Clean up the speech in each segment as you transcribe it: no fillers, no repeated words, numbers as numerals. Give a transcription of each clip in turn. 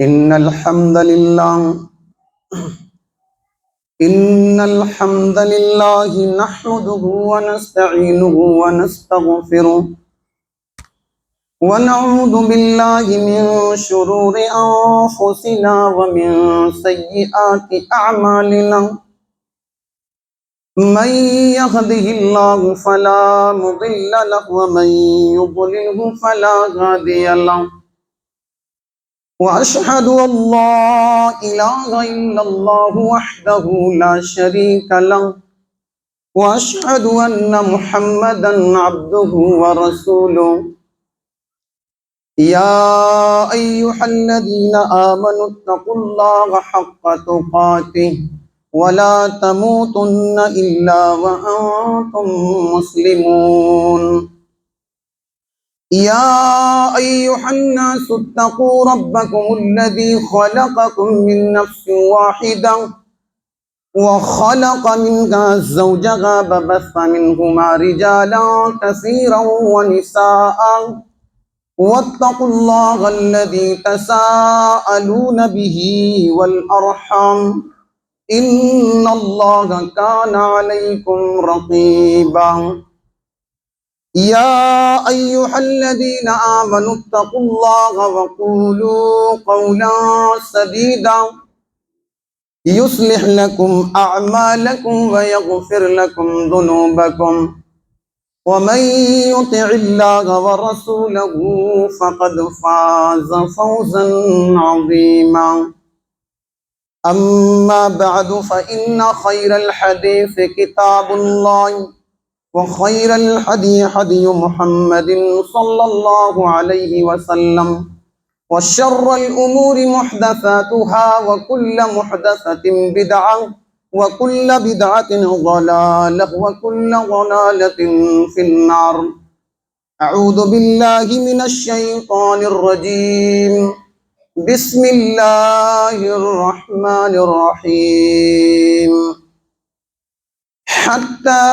إن الحمد لله إن الحمد لله نحمده ونستعينه ونستغفره ونعوذ بالله من شرور أنفسنا ومن سيئات أعمالنا من يهده الله فلا مضل له ومن يضلله فلا هادي له وأشهد أن لا إله إلا الله وحده لا شريك له وأشهد أن محمدا عبده ورسوله يا أيها الذين آمنوا اتقوا الله حق تقاته ولا تموتن إلا وأنتم مسلمون يا أيها الناس اتقوا ربكم الذي خلقكم من نفس واحدة وخلق منها زوجها وبث منهما رجالا كثيرا ونساء واتقوا الله الذي تساءلون به والأرحام إن الله كان عليكم رقيبا يا أيها الذين آمنوا اتقوا الله وقولوا قولا سديدا يصلح لكم أعمالكم ويغفر لكم ذنوبكم ومن يطع الله ورسوله فقد فاز فوزا عظيما أما بعد فإن خير الحديث كتاب الله وخير الهدي هدي محمد صلى الله عليه وسلم وشر الأمور محدثاتها وكل محدثة بدعة وكل بدعة ضلالة وكل ضلالة في النار أعوذ بالله من الشيطان الرجيم بسم الله الرحمن الرحيم حتى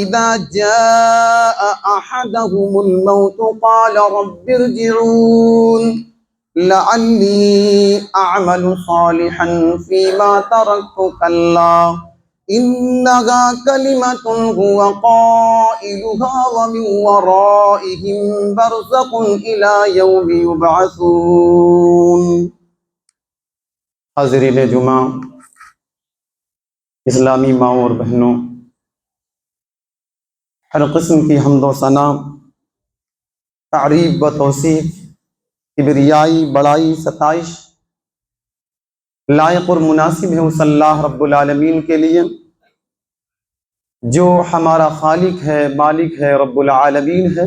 إذا جاء أحدهم الموت قال رب ارجعون لعلي أعمل صالحا فيما تركت كلا إنها كلمة هو قائلها ومن ورائهم برزخ إلى يوم يبعثون. حاضرین جمعہ، اسلامی ماؤں اور بہنوں، ہر قسم کی حمد و ثنا، تعریف و توصیف، کبریائی، بڑائی، ستائش لائق اور مناسب ہے اس اللہ رب العالمین کے لیے جو ہمارا خالق ہے، مالک ہے، رب العالمین ہے.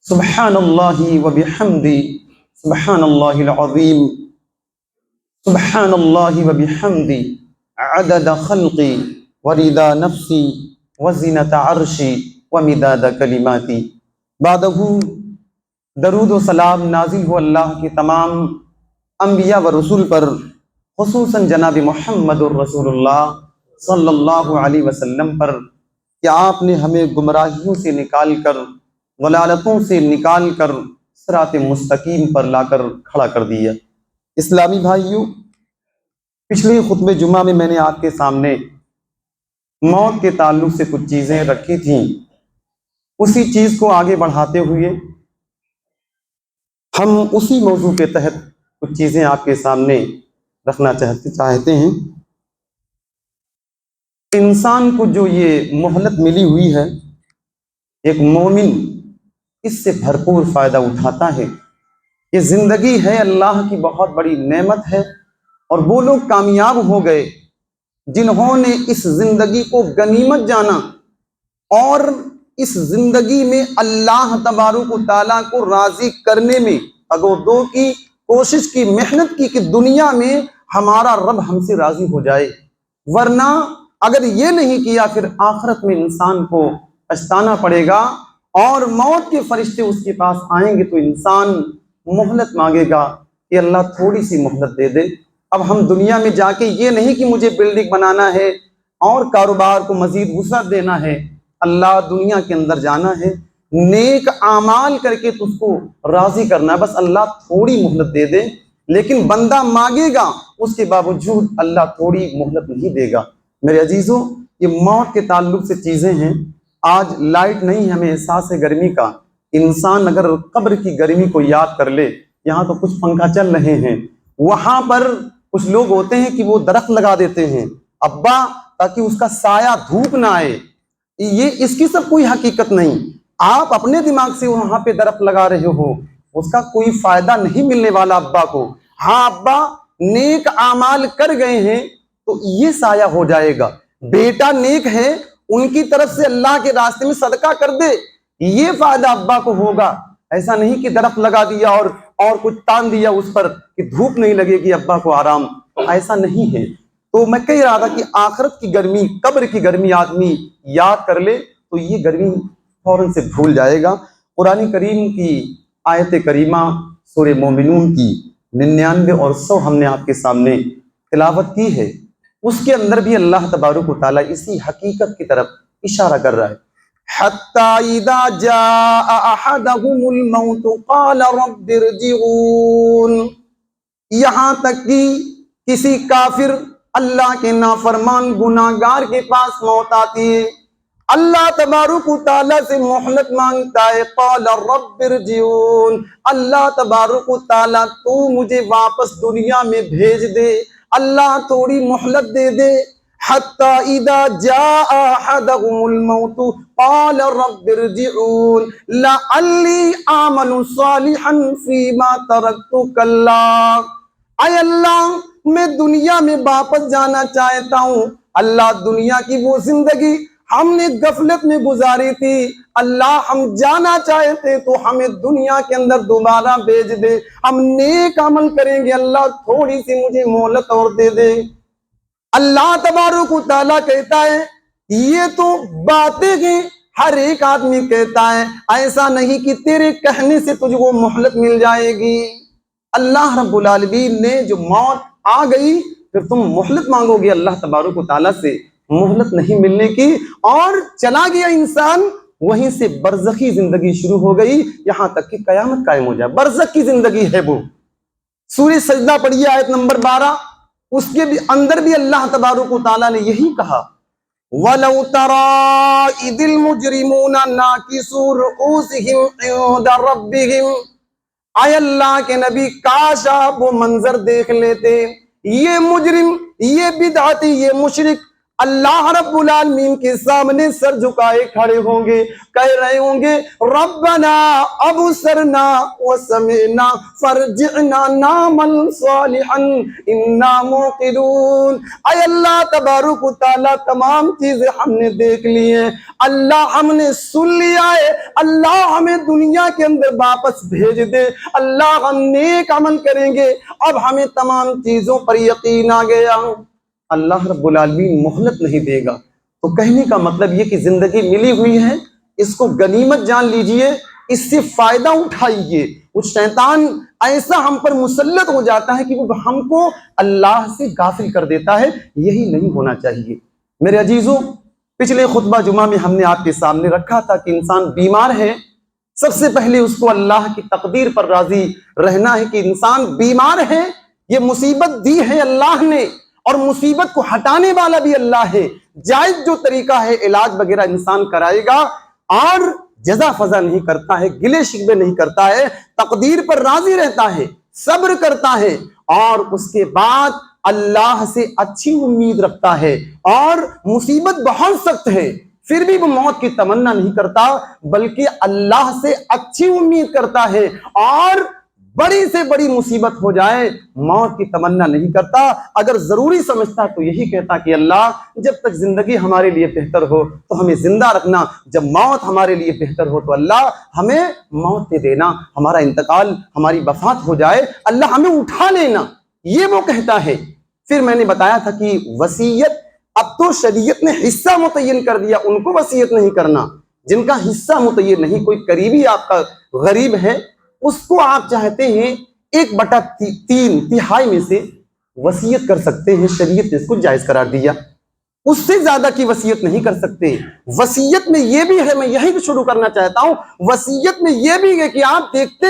سبحان اللہ و بحمدی، سبحان اللہ العظیم، سبحان اللہ و بحمدی عدد خلقی ورضا نفسی وزنت عرشی ومداد کلماتی. بعدہ درود و سلام نازل ہو اللہ کے تمام انبیاء و رسول پر، خصوصاً جناب محمد الرسول اللہ صلی اللہ علیہ وسلم پر، کہ آپ نے ہمیں گمراہیوں سے نکال کر، ضلالتوں سے نکال کر صراط مستقیم پر لا کر کھڑا کر دیا. اسلامی بھائیوں، پچھلے خطبہ جمعہ میں نے آپ کے سامنے موت کے تعلق سے کچھ چیزیں رکھی تھیں. اسی چیز کو آگے بڑھاتے ہوئے ہم اسی موضوع کے تحت کچھ چیزیں آپ کے سامنے رکھنا چاہتے ہیں. انسان کو جو یہ مہلت ملی ہوئی ہے، ایک مومن اس سے بھرپور فائدہ اٹھاتا ہے. یہ زندگی ہے، اللہ کی بہت بڑی نعمت ہے، اور وہ لوگ کامیاب ہو گئے جنہوں نے اس زندگی کو غنیمت جانا اور اس زندگی میں اللہ تبارک و تعالیٰ کو راضی کرنے میں اگودو کی کوشش کی، محنت کی کہ دنیا میں ہمارا رب ہم سے راضی ہو جائے. ورنہ اگر یہ نہیں کیا پھر آخرت میں انسان کو پچھتانا پڑے گا، اور موت کے فرشتے اس کے پاس آئیں گے تو انسان مہلت مانگے گا کہ اللہ تھوڑی سی مہلت دے دے. اب ہم دنیا میں جا کے یہ نہیں کہ مجھے بلڈنگ بنانا ہے اور کاروبار کو مزید وسعت دینا ہے. اللہ دنیا کے اندر جانا ہے نیک اعمال کر کے تو اس کو راضی کرنا ہے. بس اللہ تھوڑی مہلت دے دے، لیکن بندہ مانگے گا اس کے باوجود اللہ تھوڑی مہلت نہیں دے گا. میرے عزیزوں، یہ موت کے تعلق سے چیزیں ہیں. آج لائٹ نہیں ہے، ہمیں احساس ہے گرمی کا. انسان اگر قبر کی گرمی کو یاد کر لے، یہاں تو کچھ پنکھا چل رہے ہیں، وہاں پر کچھ لوگ ہوتے ہیں کہ وہ درخت لگا دیتے ہیں ابا تاکہ اس کا سایہ دھوپ نہ آئے. یہ اس کی سب کوئی حقیقت نہیں. آپ اپنے دماغ سے وہاں پہ درخت لگا رہے ہو، اس کا کوئی فائدہ نہیں ملنے والا ابا کو. ہاں ابا نیک اعمال کر گئے ہیں تو یہ سایہ ہو جائے گا. بیٹا نیک ہے، ان کی طرف سے اللہ کے راستے میں صدقہ کر دے، یہ فائدہ ابا کو ہوگا. ایسا نہیں کہ درخت لگا دیا اور کچھ تان دیا اس پر کہ دھوپ نہیں لگے گی ابا کو آرام. ایسا نہیں ہے. تو میں کہہ رہا تھا کہ آخرت کی گرمی، قبر کی گرمی آدمی یاد کر لے تو یہ گرمی فوراً سے بھول جائے گا. قرآن کریم کی آیت کریمہ سورہ مومنون کی 99 اور 100 ہم نے آپ کے سامنے تلاوت کی ہے. اس کے اندر بھی اللہ تبارک و تعالیٰ اسی حقیقت کی طرف اشارہ کر رہا ہے. حَتَّى إِذَا جَاءَ أَحَدَهُمُ الْمَوْتُ قَالَ رَبِّ ارْجِعُونِ. یہاں تک کہ کسی کافر، اللہ کے نافرمان گناہگار کے پاس موت آتی ہے، اللہ تبارک و تعالیٰ سے مہلت مانگتا ہے. قال رب ارجعون، اللہ تبارک و تعالیٰ تو مجھے واپس دنیا میں بھیج دے، اللہ تھوڑی مہلت دے دے. حتی اذا جاء احدهم الموت قال رب ارجعون لعلی اعمل صالحا فیما ترکت کلا. اے اللہ میں دنیا میں واپس جانا چاہتا ہوں. اللہ دنیا کی وہ زندگی ہم نے غفلت میں گزاری تھی، اللہ ہم جانا چاہتے تو ہمیں دنیا کے اندر دوبارہ بھیج دے، ہم نیک عمل کریں گے، اللہ تھوڑی سی مجھے مہلت اور دے دے. اللہ تبارک و تعالیٰ کہتا ہے یہ تو باتیں ہیں، ہر ایک آدمی کہتا ہے، ایسا نہیں کہ تیرے کہنے سے تجھ کو مہلت مل جائے گی. اللہ رب العالمین نے جو موت آ گئی پھر تم مہلت مانگو گے اللہ تبارک و تعالیٰ سے، مہلت نہیں ملنے کی، اور چلا گیا انسان. وہیں سے برزخی زندگی شروع ہو گئی یہاں تک کہ قیامت قائم ہو جائے. برزخ کی زندگی ہے وہ. سورہ سجدہ پڑھیے آیت نمبر 12، اس کے بھی اندر بھی اللہ تبارک و تعالیٰ نے یہی کہا وَلَوْ تَرَىٰ إِذِ الْمُجْرِمُونَ نَاكِسُو رُءُوسِهِمْ عِنْدَ رَبِّهِمْ. اے اللہ کے نبی کاش آپ وہ منظر دیکھ لیتے. یہ مجرم، یہ بدعتی، یہ مشرک اللہ رب العالمین کے سامنے سر جھکائے کھڑے ہوں گے، کہہ رہے ہوں گے ربنا ابصرنا وسمعنا فرجعنا نعمل صالحا انا موقنون. اے اللہ تبارک و تعالیٰ تمام چیزیں ہم نے دیکھ لی ہیں، اللہ ہم نے سن لیا ہے، اللہ ہمیں دنیا کے اندر واپس بھیج دے، اللہ ہم نیک عمل کریں گے، اب ہمیں تمام چیزوں پر یقین آ گیا. اللہ رب العالمین مہلت نہیں دے گا. تو کہنے کا مطلب یہ کہ زندگی ملی ہوئی ہے، اس کو غنیمت جان لیجئے، اس سے فائدہ اٹھائیے. وہ شیطان ایسا ہم پر مسلط ہو جاتا ہے کہ وہ ہم کو اللہ سے غافل کر دیتا ہے. یہی نہیں ہونا چاہیے. میرے عزیزوں، پچھلے خطبہ جمعہ میں ہم نے آپ کے سامنے رکھا تھا کہ انسان بیمار ہے، سب سے پہلے اس کو اللہ کی تقدیر پر راضی رہنا ہے کہ انسان بیمار ہے، یہ مصیبت دی ہے اللہ نے، اور مصیبت کو ہٹانے والا بھی اللہ ہے. جائز جو طریقہ ہے علاج وغیرہ انسان کرائے گا، اور جزا فضا نہیں کرتا ہے، گلے شکوے نہیں کرتا ہے، تقدیر پر راضی رہتا ہے، صبر کرتا ہے، اور اس کے بعد اللہ سے اچھی امید رکھتا ہے. اور مصیبت بہت سخت ہے پھر بھی وہ موت کی تمنا نہیں کرتا، بلکہ اللہ سے اچھی امید کرتا ہے، اور بڑی سے بڑی مصیبت ہو جائے موت کی تمنا نہیں کرتا. اگر ضروری سمجھتا تو یہی کہتا کہ اللہ جب تک زندگی ہمارے لیے بہتر ہو تو ہمیں زندہ رکھنا، جب موت ہمارے لیے بہتر ہو تو اللہ ہمیں موت دے دینا، ہمارا انتقال، ہماری وفات ہو جائے اللہ ہمیں اٹھا لینا، یہ وہ کہتا ہے. پھر میں نے بتایا تھا کہ وصیت اب تو شریعت نے حصہ متعین کر دیا، ان کو وصیت نہیں کرنا. جن کا حصہ متعین نہیں، کوئی قریبی آپ کا غریب ہے، اس کو آپ چاہتے ہیں 1/3 تہائی میں سے وصیت کر سکتے ہیں، شریعت نے اس کو جائز قرار دیا. اس سے زیادہ کی وصیت نہیں کر سکتے۔ وصیت میں یہ بھی ہے، میں یہی شروع کرنا چاہتا ہوں، وصیت میں یہ بھی ہے کہ آپ دیکھتے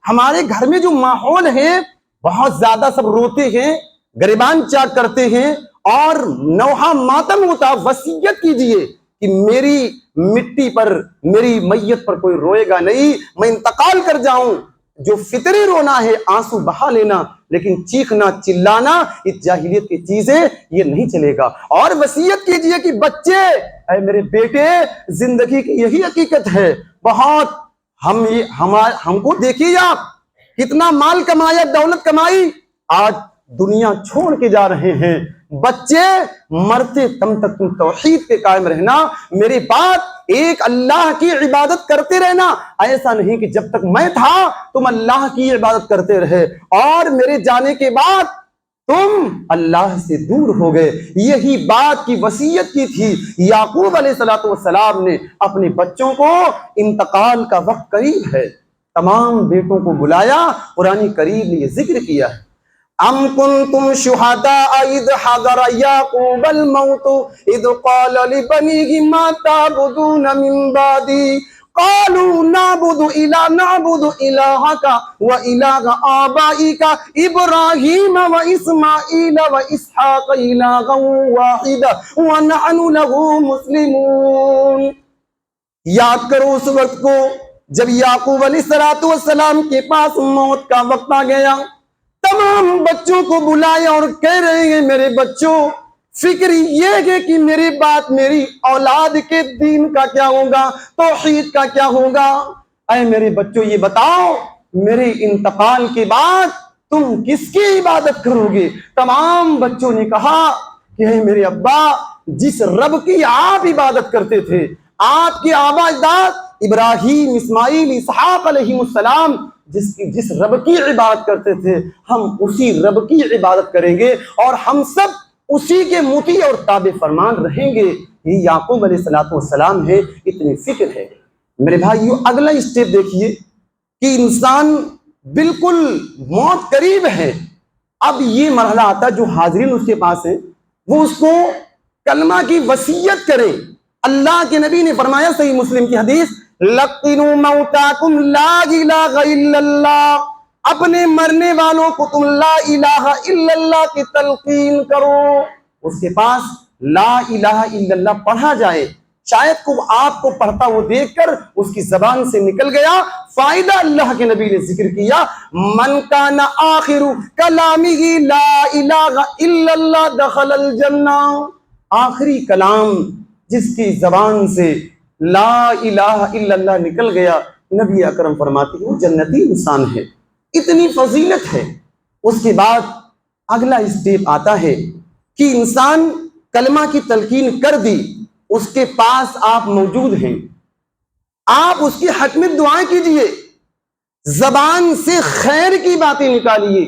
ہمارے گھر میں جو ماحول ہے بہت زیادہ سب روتے ہیں، گریبان چاک کرتے ہیں اور نوحہ ماتم ہوتا۔ وصیت کیجئے کہ میری مٹی پر، میری میت پر کوئی روئے گا نہیں، میں انتقال کر جاؤں، جو فطری رونا ہے آنسو بہا لینا، لیکن چیخنا چلانا اس جاہلیت کی چیزیں یہ نہیں چلے گا۔ اور وصیت کیجئے کہ بچے، اے میرے بیٹے، زندگی کی یہی حقیقت ہے، بہت ہم کو دیکھیے آپ کتنا مال کمایا، دولت کمائی، آج دنیا چھوڑ کے جا رہے ہیں۔ بچے مرتے دم تک تم توحید پہ قائم رہنا، میری بات ایک اللہ کی عبادت کرتے رہنا، ایسا نہیں کہ جب تک میں تھا تم اللہ کی عبادت کرتے رہے اور میرے جانے کے بعد تم اللہ سے دور ہو گئے۔ یہی بات کی وصیت کی تھی یعقوب علیہ السلام نے اپنے بچوں کو۔ انتقال کا وقت قریب ہے، تمام بیٹوں کو بلایا، قرآن کریم نے یہ ذکر کیا ہے، ام کنتم شہداء اذ حضر یعقوب الموت اذ قال لبنیہ ما تعبدون من بعدی قالوا نعبد الہک و الہ آبائک ابراہیم و اسماعیل و اسحاق الہا واحدا ونحن له مسلمون۔ یاد کرو اس وقت کو جب یعقوب علیہ السلام کے پاس موت کا وقت آ گیا، تمام بچوں کو بلایا اور کہہ رہے ہیں میرے بچوں، فکر یہ ہے کہ میری بات، میری اولاد کے دین کا کیا ہوگا، توحید کا کیا ہوگا۔ اے میرے بچوں یہ بتاؤ میرے انتقال کے بعد تم کس کی عبادت کرو گے؟ تمام بچوں نے کہا کہ اے میرے ابا، جس رب کی آپ عبادت کرتے تھے، آپ کے آبا اجداد ابراہیم، اسماعیل، اسحاق علیہ السلام جس رب کی عبادت کرتے تھے، ہم اسی رب کی عبادت کریں گے اور ہم سب اسی کے مطیع اور تابع فرمان رہیں گے۔ یہ یعقوب علیہ السلام ہے، اتنی فکر ہے۔ میرے بھائیو اگلا اسٹیپ دیکھیے کہ انسان بالکل موت قریب ہے، اب یہ مرحلہ آتا ہے جو حاضرین اس کے پاس ہیں، وہ اس کو کلمہ کی وصیت کریں۔ اللہ کے نبی نے فرمایا صحیح مسلم کی حدیث، لقنوا موتاکم لا الہ الا اللہ، اپنے مرنے والوں کو تم لا الہ الا اللہ کی تلقین کرو، اس کے پاس لا الہ الا اللہ پڑھا جائے، شاید کو آپ کو پڑھتا وہ دیکھ کر اس کی زبان سے نکل گیا فائدہ۔ اللہ کے نبی نے ذکر کیا، من کان آخر کلامہ لا الہ الا اللہ دخل الجنہ، آخری کلام جس کی زبان سے لا الہ الا اللہ نکل گیا، نبی اکرم فرماتے ہیں وہ جنتی انسان ہے۔ اتنی فضیلت ہے۔ اس کے بعد اگلا اسٹیپ آتا ہے کہ انسان کلمہ کی تلقین کر دی، اس کے پاس آپ موجود ہیں، آپ اس کے حق میں دعائیں کیجئے، زبان سے خیر کی باتیں نکالیے،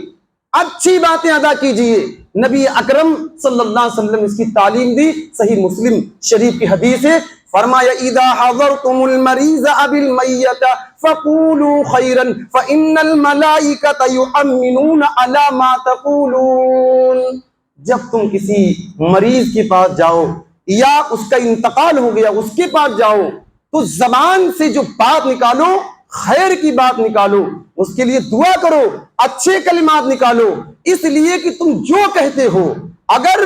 اچھی باتیں ادا کیجئے۔ نبی اکرم صلی اللہ علیہ وسلم اس کی تعلیم دی، صحیح مسلم شریف کی حدیث ہے، فرمایا اذا حضرتم المریض بالمیت فقولوا خیرا فان الملائکۃ یؤمنون علی ما تقولون۔ جب تم کسی مریض کے پاس جاؤ یا اس کا انتقال ہو گیا اس کے پاس جاؤ تو زبان سے جو بات نکالو خیر کی بات نکالو، اس کے لیے دعا کرو، اچھے کلمات نکالو، اس لیے کہ تم جو کہتے ہو اگر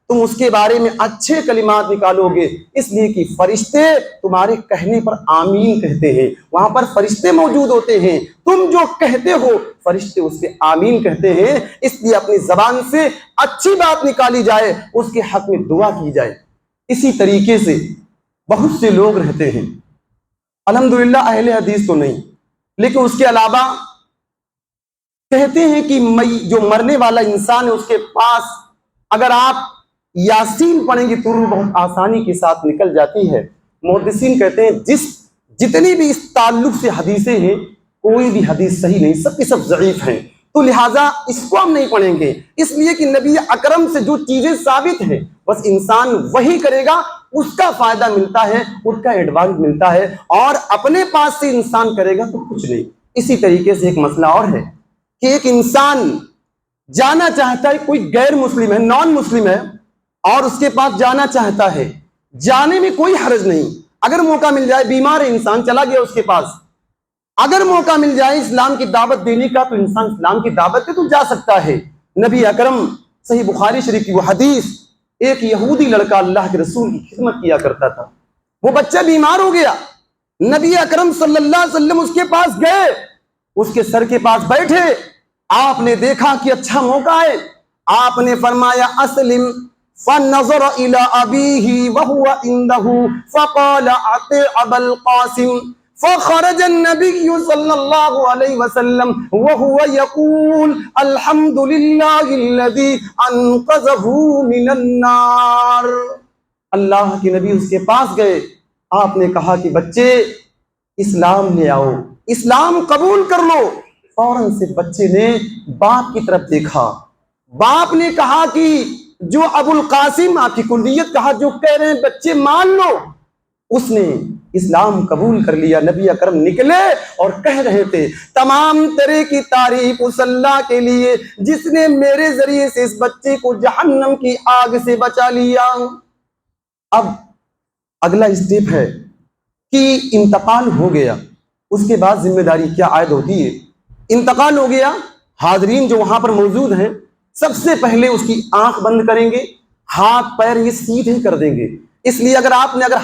تم اس کے بارے میں اچھے کلمات نکالو گے، اس لیے کہ فرشتے تمہارے کہنے پر آمین کہتے ہیں، وہاں پر فرشتے موجود ہوتے ہیں، تم جو کہتے ہو فرشتے اس پہ آمین کہتے ہیں، اس لیے اپنی زبان سے اچھی بات نکالی جائے، اس کے حق میں دعا کی جائے۔ اسی طریقے سے بہت سے لوگ رہتے ہیں، الحمدللہ اہل حدیث تو نہیں، لیکن اس کے علاوہ کہتے ہیں کہ جو مرنے والا انسان ہے اس کے پاس اگر آپ یاسین پڑھیں گے تو روح بہت آسانی کے ساتھ نکل جاتی ہے۔ محدثین کہتے ہیں جتنی بھی اس تعلق سے حدیثیں ہیں کوئی بھی حدیث صحیح نہیں، سب کی سب ضعیف ہیں، تو لہٰذا اس کو ہم نہیں پڑھیں گے، اس لیے کہ نبی اکرم سے جو چیزیں ثابت ہیں بس انسان وہی کرے گا، اس کا فائدہ ملتا ہے، اس کا ایڈوانس ملتا ہے، اور اپنے پاس سے انسان کرے گا تو کچھ نہیں۔ اسی طریقے سے ایک مسئلہ اور ہے کہ ایک انسان جانا چاہتا ہے، کوئی غیر مسلم ہے، نان مسلم ہے، اور اس کے پاس جانا چاہتا ہے، جانے میں کوئی حرج نہیں۔ اگر موقع مل جائے، بیمار انسان چلا گیا اس کے پاس، اگر موقع مل جائے اسلام کی دعوت دینے کا تو انسان اسلام کی دعوت پہ تو جا سکتا ہے۔ نبی اکرم صحیح بخاری شریف کی وہ حدیث، ایک یہودی لڑکا اللہ کے رسول کی خدمت کیا کرتا تھا، وہ بچہ بیمار ہو گیا، نبی اکرم صلی اللہ علیہ وسلم اس کے پاس گئے، اس کے سر کے پاس بیٹھے، آپ نے دیکھا کہ اچھا موقع ہے، آپ نے فرمایا اسلم، فنظر الى ابیہ وهو عنده فقال اطع ابا القاسم، فخرج النبي صلى الله عليه وسلم وهو يقول الحمد لله الذي انقذه من النار۔ اللہ کے نبی اس کے پاس گئے، آپ نے کہا کہ بچے اسلام لے آؤ، اسلام قبول کر لو۔ فوراً سے بچے نے باپ کی طرف دیکھا، باپ نے کہا کہ جو ابو القاسم، آپ کی کنیت کہا، جو کہہ رہے ہیں بچے مان لو، اس نے اسلام قبول کر لیا۔ نبی اکرم نکلے اور کہہ رہے تھے تمام طرح کی تعریف اس اللہ کے لیے جس نے میرے ذریعے سے اس بچے کو جہنم کی آگ سے بچا لیا۔ اب اگلا اسٹیپ ہے کہ انتقال ہو گیا، اس کے بعد ذمہ داری کیا عائد ہوتی ہے؟ انتقال ہو گیا، حاضرین جو وہاں پر موجود ہیں سب سے پہلے اس کی آنکھ بند کریں گے، ہاتھ پیر یہ سیدھے کر دیں گے۔ اس لیے اگر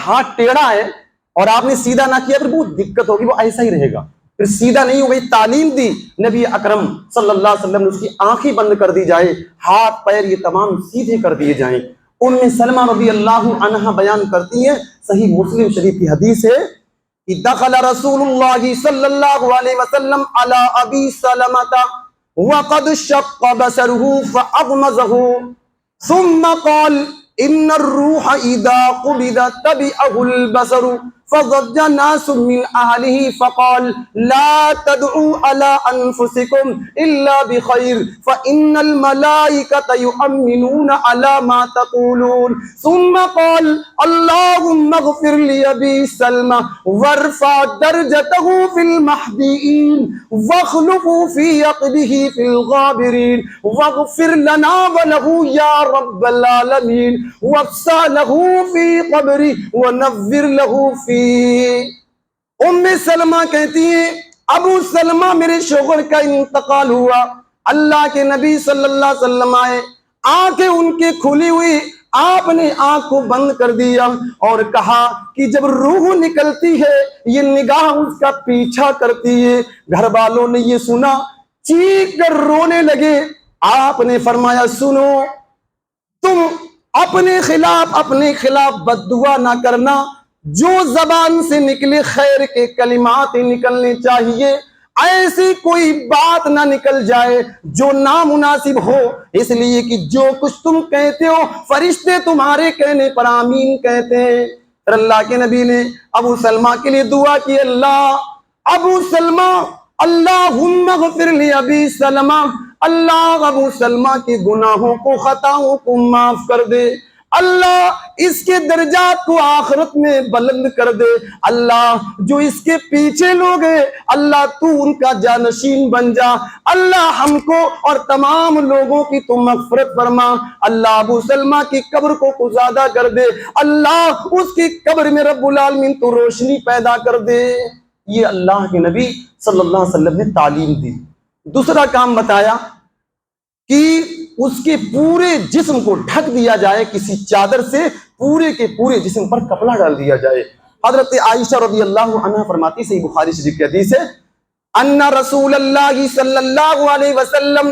ہاتھ ٹیڑھا ہے اور آپ نے سیدھا نہ کیا پھر بہت دقت ہوگی، وہ ایسا ہی رہے گا، پھر سیدھا نہیں ہوگا۔ تعلیم دی نبی اکرم صلی اللہ علیہ وسلم نے، اس کی آنکھیں بند کر دی جائے، ہاتھ پیر یہ تمام سیدھے کر دیے جائیں۔ ام سلمہ رضی اللہ عنہا بیان کرتی ہیں، صحیح مسلم شریف کی حدیث ہے کہ دخل رسول اللہ صلی اللہ علیہ وسلم علی ابی سلمہ وقد شق بصره فاغمزه ثم قال ان الروح اذا قبض تبعه البصر فضج ناس من اهله فقال لا تدعوا على انفسكم الا بخير فان الملائكه يؤمنون على ما تقولون ثم قال اللهم اغفر لابي سلمى وارفع درجته في المهديين واخلفه في عقبه في الغابرين واغفر لنا وله يا رب العالمين وافسح له في قبره ونور له في۔ ام سلمہ کہتی ہیں ابو سلمہ میرے شوہر کا انتقال ہوا، اللہ کے نبی صلی اللہ علیہ وسلم آئے، آنکھیں ان کی کھلی ہوئی، آپ نے آنکھ کو بند کر دیا اور کہا کہ جب روح نکلتی ہے یہ نگاہ اس کا پیچھا کرتی ہے۔ گھر والوں نے یہ سنا، چیخ کر رونے لگے۔ آپ نے فرمایا سنو، تم اپنے خلاف بد دعا نہ کرنا، جو زبان سے نکلے خیر کے کلمات نکلنے چاہیے، ایسی کوئی بات نہ نکل جائے جو نامناسب ہو، اس لیے کہ جو کچھ تم کہتے ہو فرشتے تمہارے کہنے پر آمین کہتے ہیں۔ پھر اللہ کے نبی نے ابو سلمہ کے لیے دعا کی، ابو سلمہ اللہم اغفر لی ابی سلمہ، اللہ ابو سلمہ کے گناہوں کو خطاؤں کو معاف کر دے، اللہ اس کے درجات کو آخرت میں بلند کر دے، اللہ جو اس کے پیچھے لوگ ہیں اللہ تو ان کا جانشین بن جا، اللہ ہم کو اور تمام لوگوں کی تو مغفرت فرما، اللہ ابو سلمہ کی قبر کو کشادہ کر دے، اللہ اس کی قبر میں رب العالمین تو روشنی پیدا کر دے۔ یہ اللہ کے نبی صلی اللہ علیہ وسلم نے تعلیم دی۔ دوسرا کام بتایا کہ اس کے پورے جسم کو ڈھک دیا جائے کسی چادر سے، پورے کے پورے جسم پر کپڑا ڈال دیا جائے۔ حضرت عائشہ رضی اللہ عنہا فرماتی، صحیح بخاری شریف کی حدیث ہے، ان رسول اللہ صلی اللہ علیہ وسلم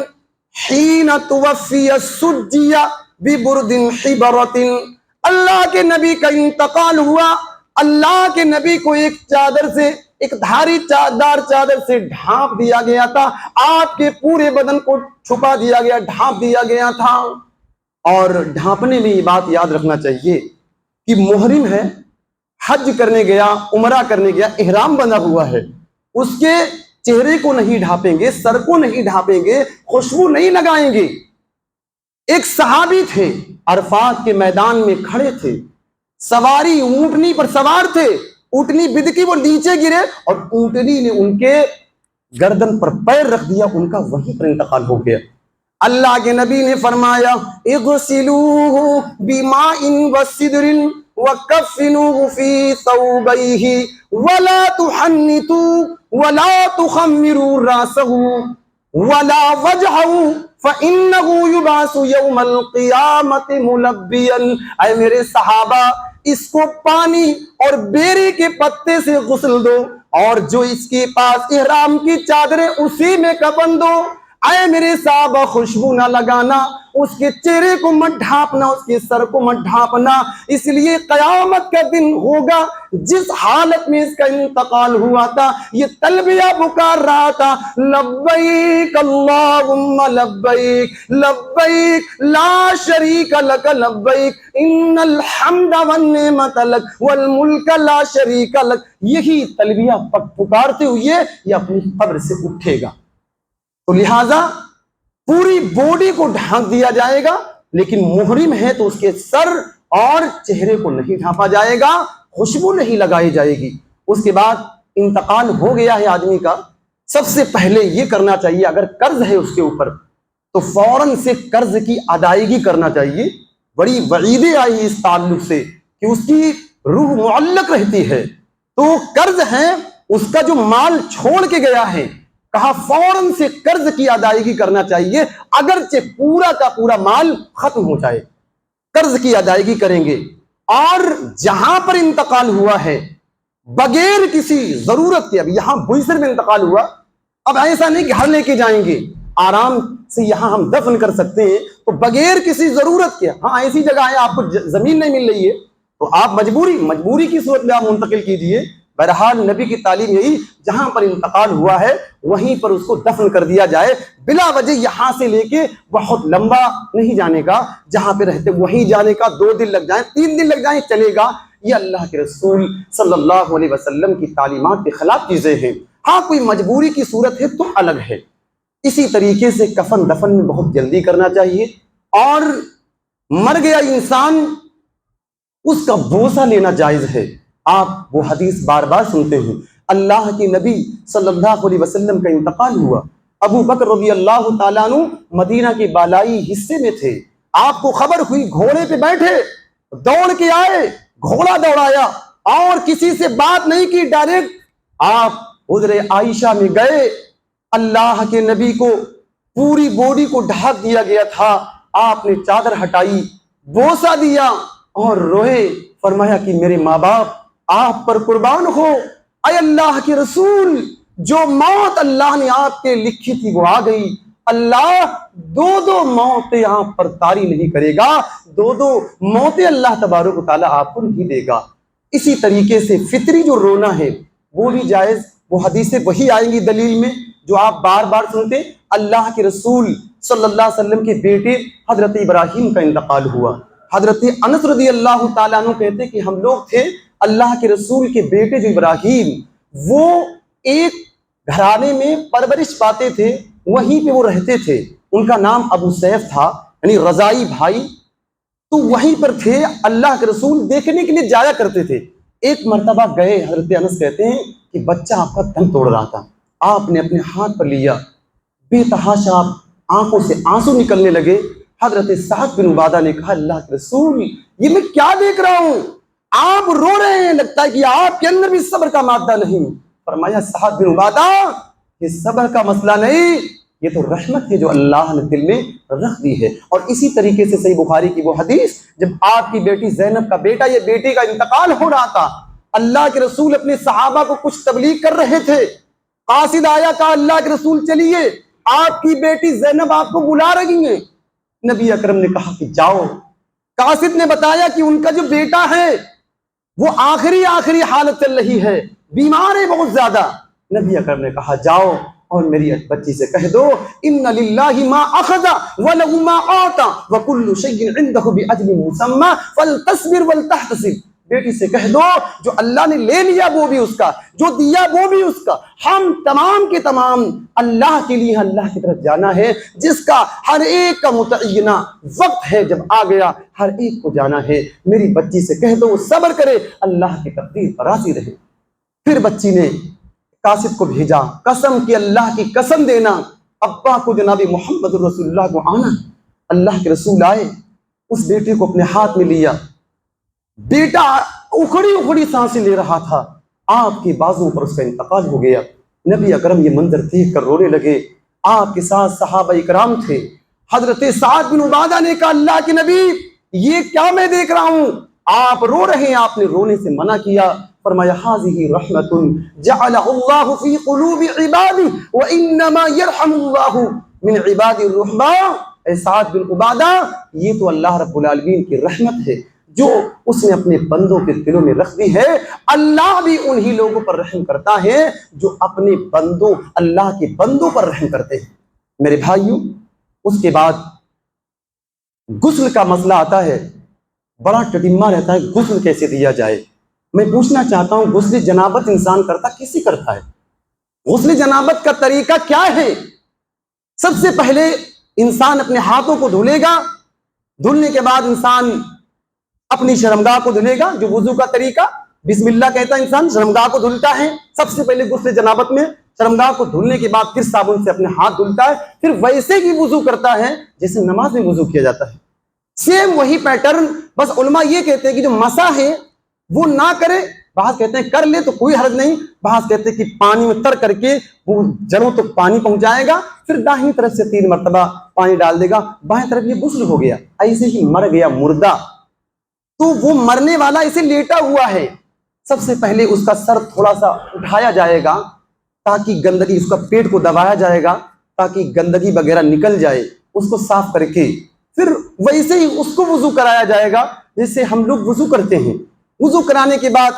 حین توفی سجی ببرد حبرۃ، اللہ کے نبی کا انتقال ہوا، اللہ کے نبی کو ایک چادر سے، ایک دھاری دار چادر سے ڈھانپ دیا گیا تھا، آپ کے پورے بدن کو چھپا دیا گیا، ڈھانپ دیا گیا تھا۔ اور ڈھانپنے میں یہ بات یاد رکھنا چاہیے کہ محرم ہے، حج کرنے گیا، عمرہ کرنے گیا، احرام بندھا ہوا ہے، اس کے چہرے کو نہیں ڈھانپیں گے، سر کو نہیں ڈھانپیں گے، خوشبو نہیں لگائیں گے۔ ایک صحابی تھے، عرفات کے میدان میں کھڑے تھے، سواری اونٹنی پر سوار تھے، اونٹنی بدکی، وہ نیچے گرے اور اونٹنی نے ان کے گردن پر پیر رکھ دیا، ان کا وہیں پر انتقال ہو گیا۔ اللہ کے نبی نے فرمایا اغسلوہ بماء وسدر وکفنوہ فی ثوبیہ ولا تحنطوا ولا تخمروا راسہ ولا وجہہ فإنہ یبعث یوم القیامت ملبیا۔ اے میرے صحابہ، اس کو پانی اور بیری کے پتے سے غسل دو، اور جو اس کے پاس احرام کی چادریں اسی میں کفن دو۔ اے میرے صحابہ، خوشبو نہ لگانا، اس کے چہرے کو مت ڈھانپنا، اس کے سر کو مت ڈھانپنا، اس لیے قیامت کا دن ہوگا جس حالت میں اس کا انتقال ہوا تھا یہ تلبیہ پکار رہا تھا، لبیک اللہم لبیک لبیک لا شریک لک لبیک ان الحمد والنعمت لک والملک لا شریک لک۔ یہی تلبیہ پکارتے ہوئے یہ اپنی قبر سے اٹھے گا۔ تو لہٰذا پوری باڈی کو ڈھانک دیا جائے گا، لیکن محرم ہے تو اس کے سر اور چہرے کو نہیں ڈھانپا جائے گا، خوشبو نہیں لگائی جائے گی۔ اس کے بعد انتقال ہو گیا ہے آدمی کا، سب سے پہلے یہ کرنا چاہیے، اگر قرض ہے اس کے اوپر تو فوراً سے قرض کی ادائیگی کرنا چاہیے۔ بڑی وعیدیں آئی اس تعلق سے کہ اس کی روح معلق رہتی ہے، تو قرض ہے، اس کا جو مال چھوڑ کے گیا ہے، کہا فوراً سے قرض کی ادائیگی کرنا چاہیے، اگرچہ پورا کا پورا مال ختم ہو جائے، قرض کی ادائیگی کریں گے۔ اور جہاں پر انتقال ہوا ہے بغیر کسی ضرورت کے، اب یہاں بوئسر میں انتقال ہوا، اب ایسا نہیں کہ گھر لے کے جائیں گے، آرام سے یہاں ہم دفن کر سکتے ہیں، تو بغیر کسی ضرورت کے، ہاں ایسی جگہ ہے آپ کو زمین نہیں مل رہی ہے تو آپ مجبوری کی صورت میں آپ منتقل کیجئے۔ بہرحال نبی کی تعلیم یہی، جہاں پر انتقال ہوا ہے وہیں پر اس کو دفن کر دیا جائے، بلا وجہ یہاں سے لے کے بہت لمبا نہیں جانے کا، جہاں پہ رہتے وہیں جانے کا، 2 دن لگ جائیں 3 دن لگ جائیں چلے گا، یہ اللہ کے رسول صلی اللہ علیہ وسلم کی تعلیمات کے خلاف چیزیں ہیں۔ ہاں کوئی مجبوری کی صورت ہے تو الگ ہے۔ اسی طریقے سے کفن دفن میں بہت جلدی کرنا چاہیے، اور مر گیا انسان اس کا بوسہ لینا جائز ہے۔ آپ وہ حدیث بار بار سنتے ہیں، اللہ کے نبی صلی اللہ علیہ وسلم کا انتقال ہوا، ابو بکر رضی اللہ تعالیٰ عنہ مدینہ کے بالائی حصے میں تھے، آپ کو خبر ہوئی، گھوڑے پہ بیٹھے، دوڑ کے آئے، گھوڑا دوڑایا اور کسی سے بات نہیں کی، ڈائریکٹ آپ حجرہ عائشہ میں گئے، اللہ کے نبی کو پوری باڈی کو ڈھانپ دیا گیا تھا، آپ نے چادر ہٹائی، بوسہ دیا اور روئے، فرمایا کہ میرے ماں باپ آپ پر قربان ہو، اے اللہ کے رسول، جو موت اللہ نے آپ کے لکھی تھی وہ آ گئی، اللہ 2 موتیں آپ پر طاری نہیں کرے گا، 2 موتیں اللہ تبارک و تعالیٰ آپ کو نہیں دے گا۔ اسی طریقے سے فطری جو رونا ہے وہ بھی جائز، وہ حدیثیں وہی آئیں گی دلیل میں جو آپ بار بار سنتے۔ اللہ کے رسول صلی اللہ علیہ وسلم کے بیٹے حضرت ابراہیم کا انتقال ہوا، حضرت انس رضی اللہ تعالیٰ عنہ کہتے کہ ہم لوگ تھے، اللہ کے رسول کے بیٹے جو ابراہیم، وہ ایک گھرانے میں پرورش پاتے تھے، وہیں پہ وہ رہتے تھے، ان کا نام ابو سیف تھا، یعنی رضائی بھائی، تو وہیں پر تھے، اللہ کے رسول دیکھنے کے لیے جایا کرتے تھے۔ ایک مرتبہ گئے، حضرت انس کہتے ہیں کہ بچہ آپ کا دم توڑ رہا تھا، آپ نے اپنے ہاتھ پر لیا، بے تحاشا آنکھوں سے آنسو نکلنے لگے۔ حضرت سعد بن عبادہ نے کہا اللہ کے رسول یہ میں کیا دیکھ رہا ہوں، آپ رو رہے ہیں، لگتا ہے کہ آپ کے اندر بھی صبر کا مادہ نہیں۔ فرمایا سعد بن عبادہ یہ صبر کا مسئلہ نہیں، یہ تو رحمت ہے جو اللہ نے دل میں رکھ دی ہے۔ اور اسی طریقے سے صحیح بخاری کی وہ حدیث، جب آپ کی بیٹی زینب کا بیٹا یا بیٹی کا انتقال ہو رہا تھا، اللہ کے رسول اپنے صحابہ کو کچھ تبلیغ کر رہے تھے، قاصد آیا، کہا اللہ کے رسول چلیے آپ کی بیٹی زینب آپ کو بلا رہی ہیں۔ نبی اکرم نے کہا کہ جاؤ۔ قاصد نے بتایا کہ ان کا جو بیٹا ہے وہ آخری حالت چل رہی ہے، بیمار ہے بہت زیادہ۔ نبی اکرم نے کہا جاؤ اور میری بچی سے کہہ دو ان للہ ما اخذ وله ما اعطى وكل شيء عنده باجل مسمى فلتصبر ولتحتسب۔ بیٹی سے کہہ دو جو اللہ نے لے لیا وہ بھی اس کا، جو دیا وہ بھی اس کا، ہم تمام کے تمام اللہ کے لیے اللہ کی طرف جانا ہے، جس کا ہر ایک کا متعینہ وقت ہے، جب آ گیا ہر ایک کو جانا ہے۔ میری بچی سے کہہ دو وہ صبر کرے، اللہ کی تقدیر پر راضی رہے۔ پھر بچی نے قاصد کو بھیجا، قسم کی اللہ کی قسم دینا ابا کو جناب محمد رسول اللہ کو آنا، اللہ کے رسول آئے، اس بیٹے کو اپنے ہاتھ میں لیا، بیٹا اکھڑی اکھڑی سانسیں لے رہا تھا، آپ کے بازو پر اس کا انتقال ہو گیا۔ نبی اکرم یہ منظر دیکھ کر رونے لگے۔ آپ کے ساتھ صحابہ اکرام تھے۔ حضرت سعد بن عبادہ نے کہا اللہ کے نبی یہ کیا میں دیکھ رہا ہوں، آپ رو رہے ہیں۔ آپ نے رونے سے منع کیا، فرمایا ھذہ رحمت جعلہ اللہ فی قلوب عبادہ وانما یرحم اللہ من عباد الرحماء۔ اے سعد بن عبادہ، یہ تو اللہ رب العالمین کی رحمت ہے جو اس نے اپنے بندوں کے دلوں میں رکھ دی ہے۔ اللہ بھی انہی لوگوں پر رحم کرتا ہے جو اپنے بندوں، اللہ کے بندوں پر رحم کرتے ہیں۔ میرے بھائیوں، اس کے بعد غسل کا مسئلہ آتا ہے، بڑا ٹٹیما رہتا ہے غسل کیسے دیا جائے۔ میں پوچھنا چاہتا ہوں غسل جنابت انسان کرتا کیسے کرتا ہے؟ غسل جنابت کا طریقہ کیا ہے؟ سب سے پہلے انسان اپنے ہاتھوں کو دھلے گا، دھلنے کے بعد انسان اپنی شرمگاہ کو دھلے گا، جو وضو کا طریقہ بسم اللہ کہتا ہے، انسان شرمگاہ کو دھلتا ہے۔ سب سے پہلے غسل جنابت میں شرمگاہ کو دھلنے کے بعد پھر صابن سے اپنے ہاتھ دھلتا ہے، پھر ویسے ہی وضو کرتا ہے جیسے نماز میں وضو کیا جاتا ہے، سیم وہی پیٹرن۔ بس علماء یہ کہتے ہیں کہ جو مسح ہے وہ نہ کرے، بعض کہتے ہیں کر لے تو کوئی حرج نہیں، بعض کہتے ہیں کہ پانی میں تر کر کے وہ جڑوں تک پانی پہنچائے گا، پھر داہنی طرف سے 3 مرتبہ پانی ڈال دے گا، بائیں طرف یہ غسل ہو گیا۔ ایسے ہی مر گیا مردہ تو وہ مرنے والا اسے لیٹا ہوا ہے، سب سے پہلے اس کا سر تھوڑا سا اٹھایا جائے گا تاکہ گندگی، اس کا پیٹ کو دبایا جائے گا تاکہ گندگی وغیرہ نکل جائے، اس کو صاف کر کے پھر ویسے ہی اس کو وضو کرایا جائے گا جیسے ہم لوگ وضو کرتے ہیں۔ وضو کرانے کے بعد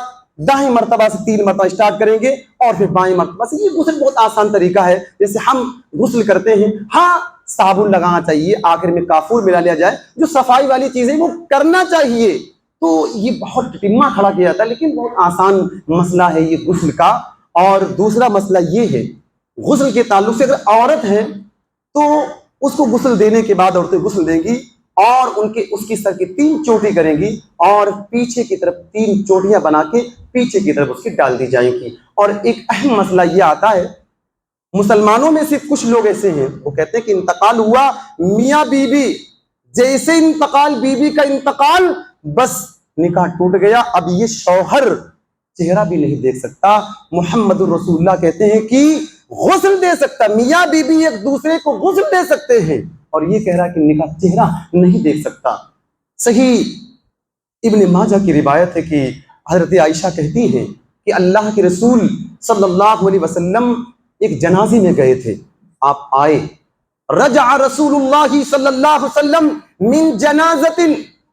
دائیں مرتبہ سے 3 مرتبہ اسٹارٹ کریں گے اور پھر بائیں مرتبہ سے۔ یہ غسل بہت آسان طریقہ ہے جیسے ہم غسل کرتے ہیں۔ ہاں صابن لگانا چاہیے، آخر میں کافور ملا لیا جائے، جو صفائی والی چیزیں وہ کرنا چاہیے۔ تو یہ بہت ٹٹیما کھڑا کیا جاتا ہے لیکن بہت آسان مسئلہ ہے یہ غسل کا۔ اور دوسرا مسئلہ یہ ہے غسل کے تعلق سے، اگر عورت ہے تو اس کو غسل دینے کے بعد عورتیں غسل دیں گی اور اس کی سر کی 3 چوٹی کریں گی اور پیچھے کی طرف 3 چوٹیاں بنا کے پیچھے کی طرف اس کی ڈال دی جائیں گی۔ اور ایک اہم مسئلہ یہ آتا ہے، مسلمانوں میں سے کچھ لوگ ایسے ہیں وہ کہتے ہیں کہ انتقال ہوا میاں بیوی، جیسے انتقال بیوی کا انتقال بس نکاح ٹوٹ گیا، اب یہ شوہر چہرہ بھی نہیں دیکھ سکتا۔ محمد الرسول اللہ کہتے ہیں کہ غسل دے سکتا، میاں بیوی ایک دوسرے کو غسل دے سکتے ہیں، اور یہ کہہ رہا کہ نکاح چہرہ نہیں دیکھ سکتا۔ صحیح ابن ماجہ کی روایت ہے کہ حضرت عائشہ کہتی ہیں کہ اللہ کے رسول صلی اللہ علیہ وسلم ایک جنازے میں گئے تھے، آپ آئے، رجع رسول اللہ صلی اللہ علیہ وسلم من جنازۃ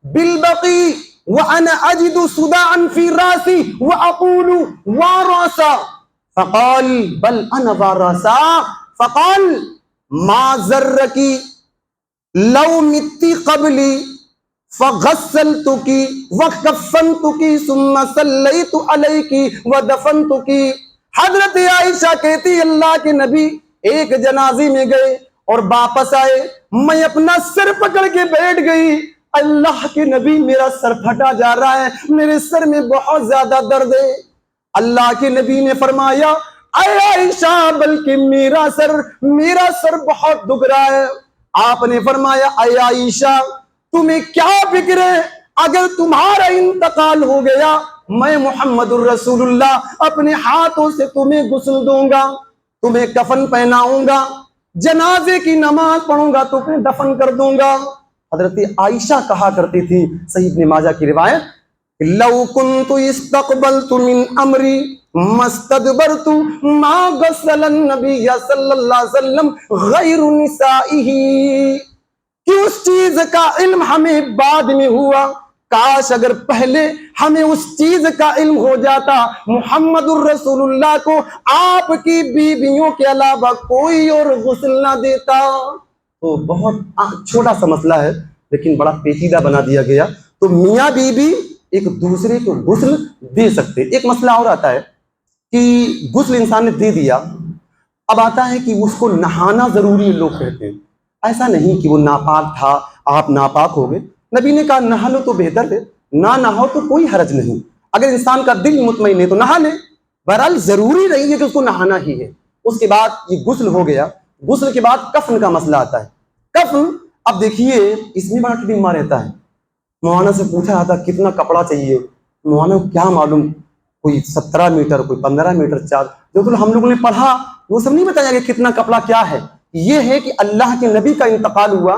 بالبقیع وانا اجد صداعا في راسي واقول وراسا فقال بل انا وراسا فقال ما ذرك لو مت قبلی فغسلتکی وکفنتکی ثم صلیت علیکی ودفنتکی۔ حضرت عائشہ کہتی اللہ کے نبی ایک جنازے میں گئے اور واپس آئے، میں اپنا سر پکڑ کے بیٹھ گئی، اللہ کے نبی میرا سر پھٹا جا رہا ہے، میرے سر میں بہت زیادہ درد ہے۔ اللہ کے نبی نے فرمایا اے عائشہ بلکہ میرا سر بہت دکھ رہا ہے۔ آپ نے فرمایا اے عائشہ تمہیں کیا فکر ہے، اگر تمہارا انتقال ہو گیا میں محمد الرسول اللہ اپنے ہاتھوں سے تمہیں غسل دوں گا، تمہیں کفن پہناؤں گا، جنازے کی نماز پڑھوں گا، تمہیں دفن کر دوں گا۔ حضرت عائشہ کہا کرتی تھی، صحیح ابن ماجہ کی روایت، لو کنت استقبلت من امری مستدبرت ما غسل النبی صلی اللہ علیہ وسلم غیر نسائہ، کہ اس چیز کا علم ہمیں بعد میں ہوا، کاش اگر پہلے ہمیں اس چیز کا علم ہو جاتا محمد الرسول اللہ کو آپ کی بیویوں کے علاوہ کوئی اور غسل نہ دیتا۔ تو بہت چھوٹا سا مسئلہ ہے لیکن بڑا پیچیدہ بنا دیا گیا۔ تو میاں بیوی ایک دوسرے کو غسل دے سکتے۔ ایک مسئلہ اور آتا ہے کہ غسل انسان نے دے دیا، اب آتا ہے کہ اس کو نہانا ضروری ہے، لوگ کہتے ہیں ایسا نہیں کہ وہ ناپاک تھا آپ ناپاک ہو گئے، نبی نے کہا نہا لو تو بہتر ہے، نہ نہاؤ تو کوئی حرج نہیں، اگر انسان کا دل مطمئن ہے تو نہا لے، بہرحال ضروری نہیں ہے کہ اس کو نہانا ہی ہے۔ اس کے بعد یہ غسل ہو گیا، غسل کے بعد کفن کا مسئلہ آتا ہے. کفن اب دیکھیے اس میں بڑا ڈمہ رہتا ہے. مولانا سے پوچھا جاتا کتنا کپڑا چاہیے, مولانا کو کیا معلوم, کوئی 17 میٹر, کوئی 15 میٹر چار, جو ہم لوگوں نے پڑھا وہ سب نہیں بتایا کہ کتنا کپڑا کیا ہے. یہ ہے کہ اللہ کے نبی کا انتقال ہوا,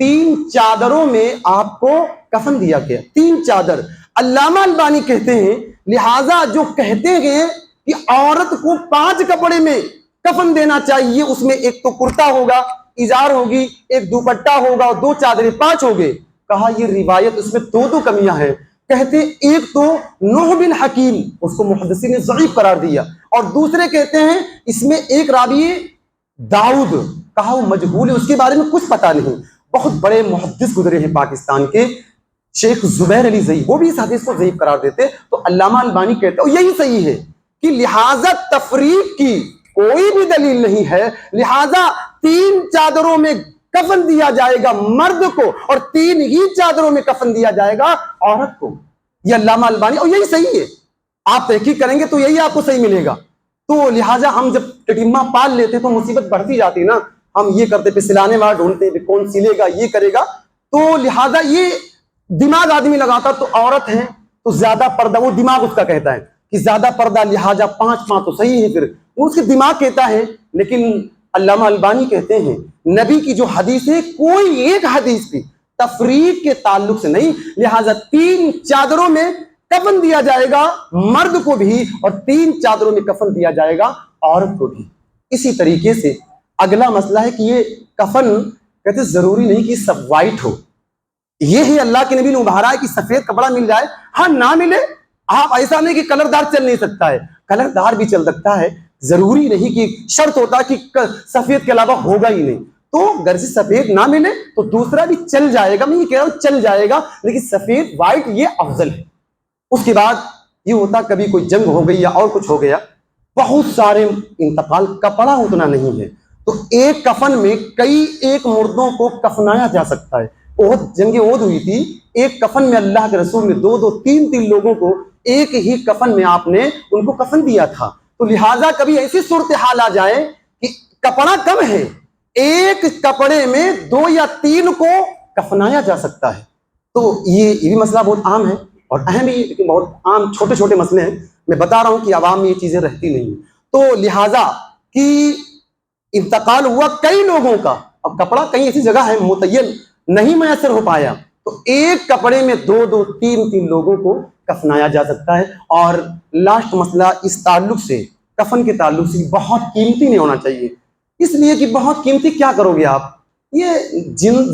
3 چادروں میں آپ کو کفن دیا گیا, 3 چادر. علامہ البانی کہتے ہیں لہٰذا جو کہتے ہیں کہ عورت کو 5 کپڑے میں کفن دینا چاہیے, اس میں ایک تو کرتا ہوگا, ازار ہوگی, ایک دوپٹہ ہوگا اور 2 چادریں, 5 ہو گئے. کہا یہ روایت اس میں 2 کمیاں ہیں. کہتے ایک تو نوح بن حکیم, اس کو محدثین نے ضعیف قرار دیا, اور دوسرے کہتے ہیں اس میں ایک راوی داؤد, کہا وہ مجہول ہے, اس کے بارے میں کچھ پتا نہیں. بہت بڑے محدث گزرے ہیں پاکستان کے, شیخ زبیر علی زئی, وہ بھی اس حدیث کو ضعیف قرار دیتے. تو علامہ البانی کہتے ہیں یہی صحیح ہے کہ لہذا تفریق کی کوئی بھی دلیل نہیں ہے, لہذا 3 چادروں میں کفن دیا جائے گا مرد کو, اور 3 ہی چادروں میں کفن دیا جائے گا عورت کو. یہ علامہ البانی, اور یہی صحیح ہے. آپ تحقیق کریں گے تو یہی آپ کو صحیح ملے گا. تو لہٰذا ہم جب ٹٹیما پال لیتے تو مصیبت بڑھتی جاتی نا, ہم یہ کرتے پہ سلانے والا ڈھونڈتے پہ کون سلے گا, یہ کرے گا. تو لہٰذا یہ دماغ آدمی لگاتا, تو عورت ہے تو زیادہ پردہ, وہ دماغ اس کا کہتا ہے کہ زیادہ پردہ, لہٰذا 5 ماہ تو صحیح ہے, پھر وہ اس کے دماغ کہتا ہے. لیکن علامہ البانی کہتے ہیں نبی کی جو حدیث ہے کوئی ایک حدیث بھی تفریق کے تعلق سے نہیں, لہٰذا 3 چادروں میں کفن دیا جائے گا مرد کو بھی, اور 3 چادروں میں کفن دیا جائے گا عورت کو بھی. اسی طریقے سے اگلا مسئلہ ہے کہ یہ کفن کہتے ضروری نہیں کہ سب وائٹ ہو. یہ ہی اللہ کے نبی نے ابھارا ہے کہ سفید کپڑا مل جائے, ہاں نہ ملے, آپ ایسا نہیں کہ کلر دار چل نہیں سکتا ہے, کلر دار بھی چل سکتا ہے, ضروری نہیں کہ شرط ہوتا کہ سفید کے علاوہ ہوگا ہی نہیں. تو اگر سے سفید نہ ملے تو دوسرا بھی چل جائے گا, میں یہ کہہ رہا ہوں چل جائے گا, لیکن سفید وائٹ یہ افضل ہے. اس کے بعد یہ ہوتا کبھی کوئی جنگ ہو گئی یا اور کچھ ہو گیا, بہت سارے انتقال, کپڑا اتنا نہیں ہے, تو ایک کفن میں کئی ایک مردوں کو کفنایا جا سکتا ہے. جنگ احد ہوئی تھی, ایک کفن میں اللہ کے رسول نے 2 3 لوگوں کو ایک ہی کفن میں آپ نے ان کو کفن دیا تھا. تو لہٰذا کبھی ایسی صورتحال آ جائے کہ کپڑا کم ہے, ایک کپڑے میں 2 یا 3 کو کفنایا جا سکتا ہے. تو یہ بھی مسئلہ بہت عام ہے اور اہم بھی, لیکن بہت عام چھوٹے چھوٹے مسئلے ہیں. میں بتا رہا ہوں کہ عوام میں یہ چیزیں رہتی نہیں. تو لہٰذا کہ انتقال ہوا کئی لوگوں کا, اب کپڑا کئی ایسی جگہ ہے متعین نہیں میسر ہو پایا, تو ایک کپڑے میں 2 3 لوگوں کو کفنایا جا سکتا ہے. اور لاسٹ مسئلہ اس تعلق سے, کفن کے تعلق سے, بہت قیمتی نہیں ہونا چاہیے. اس لیے کہ بہت قیمتی کیا کرو گے آپ, یہ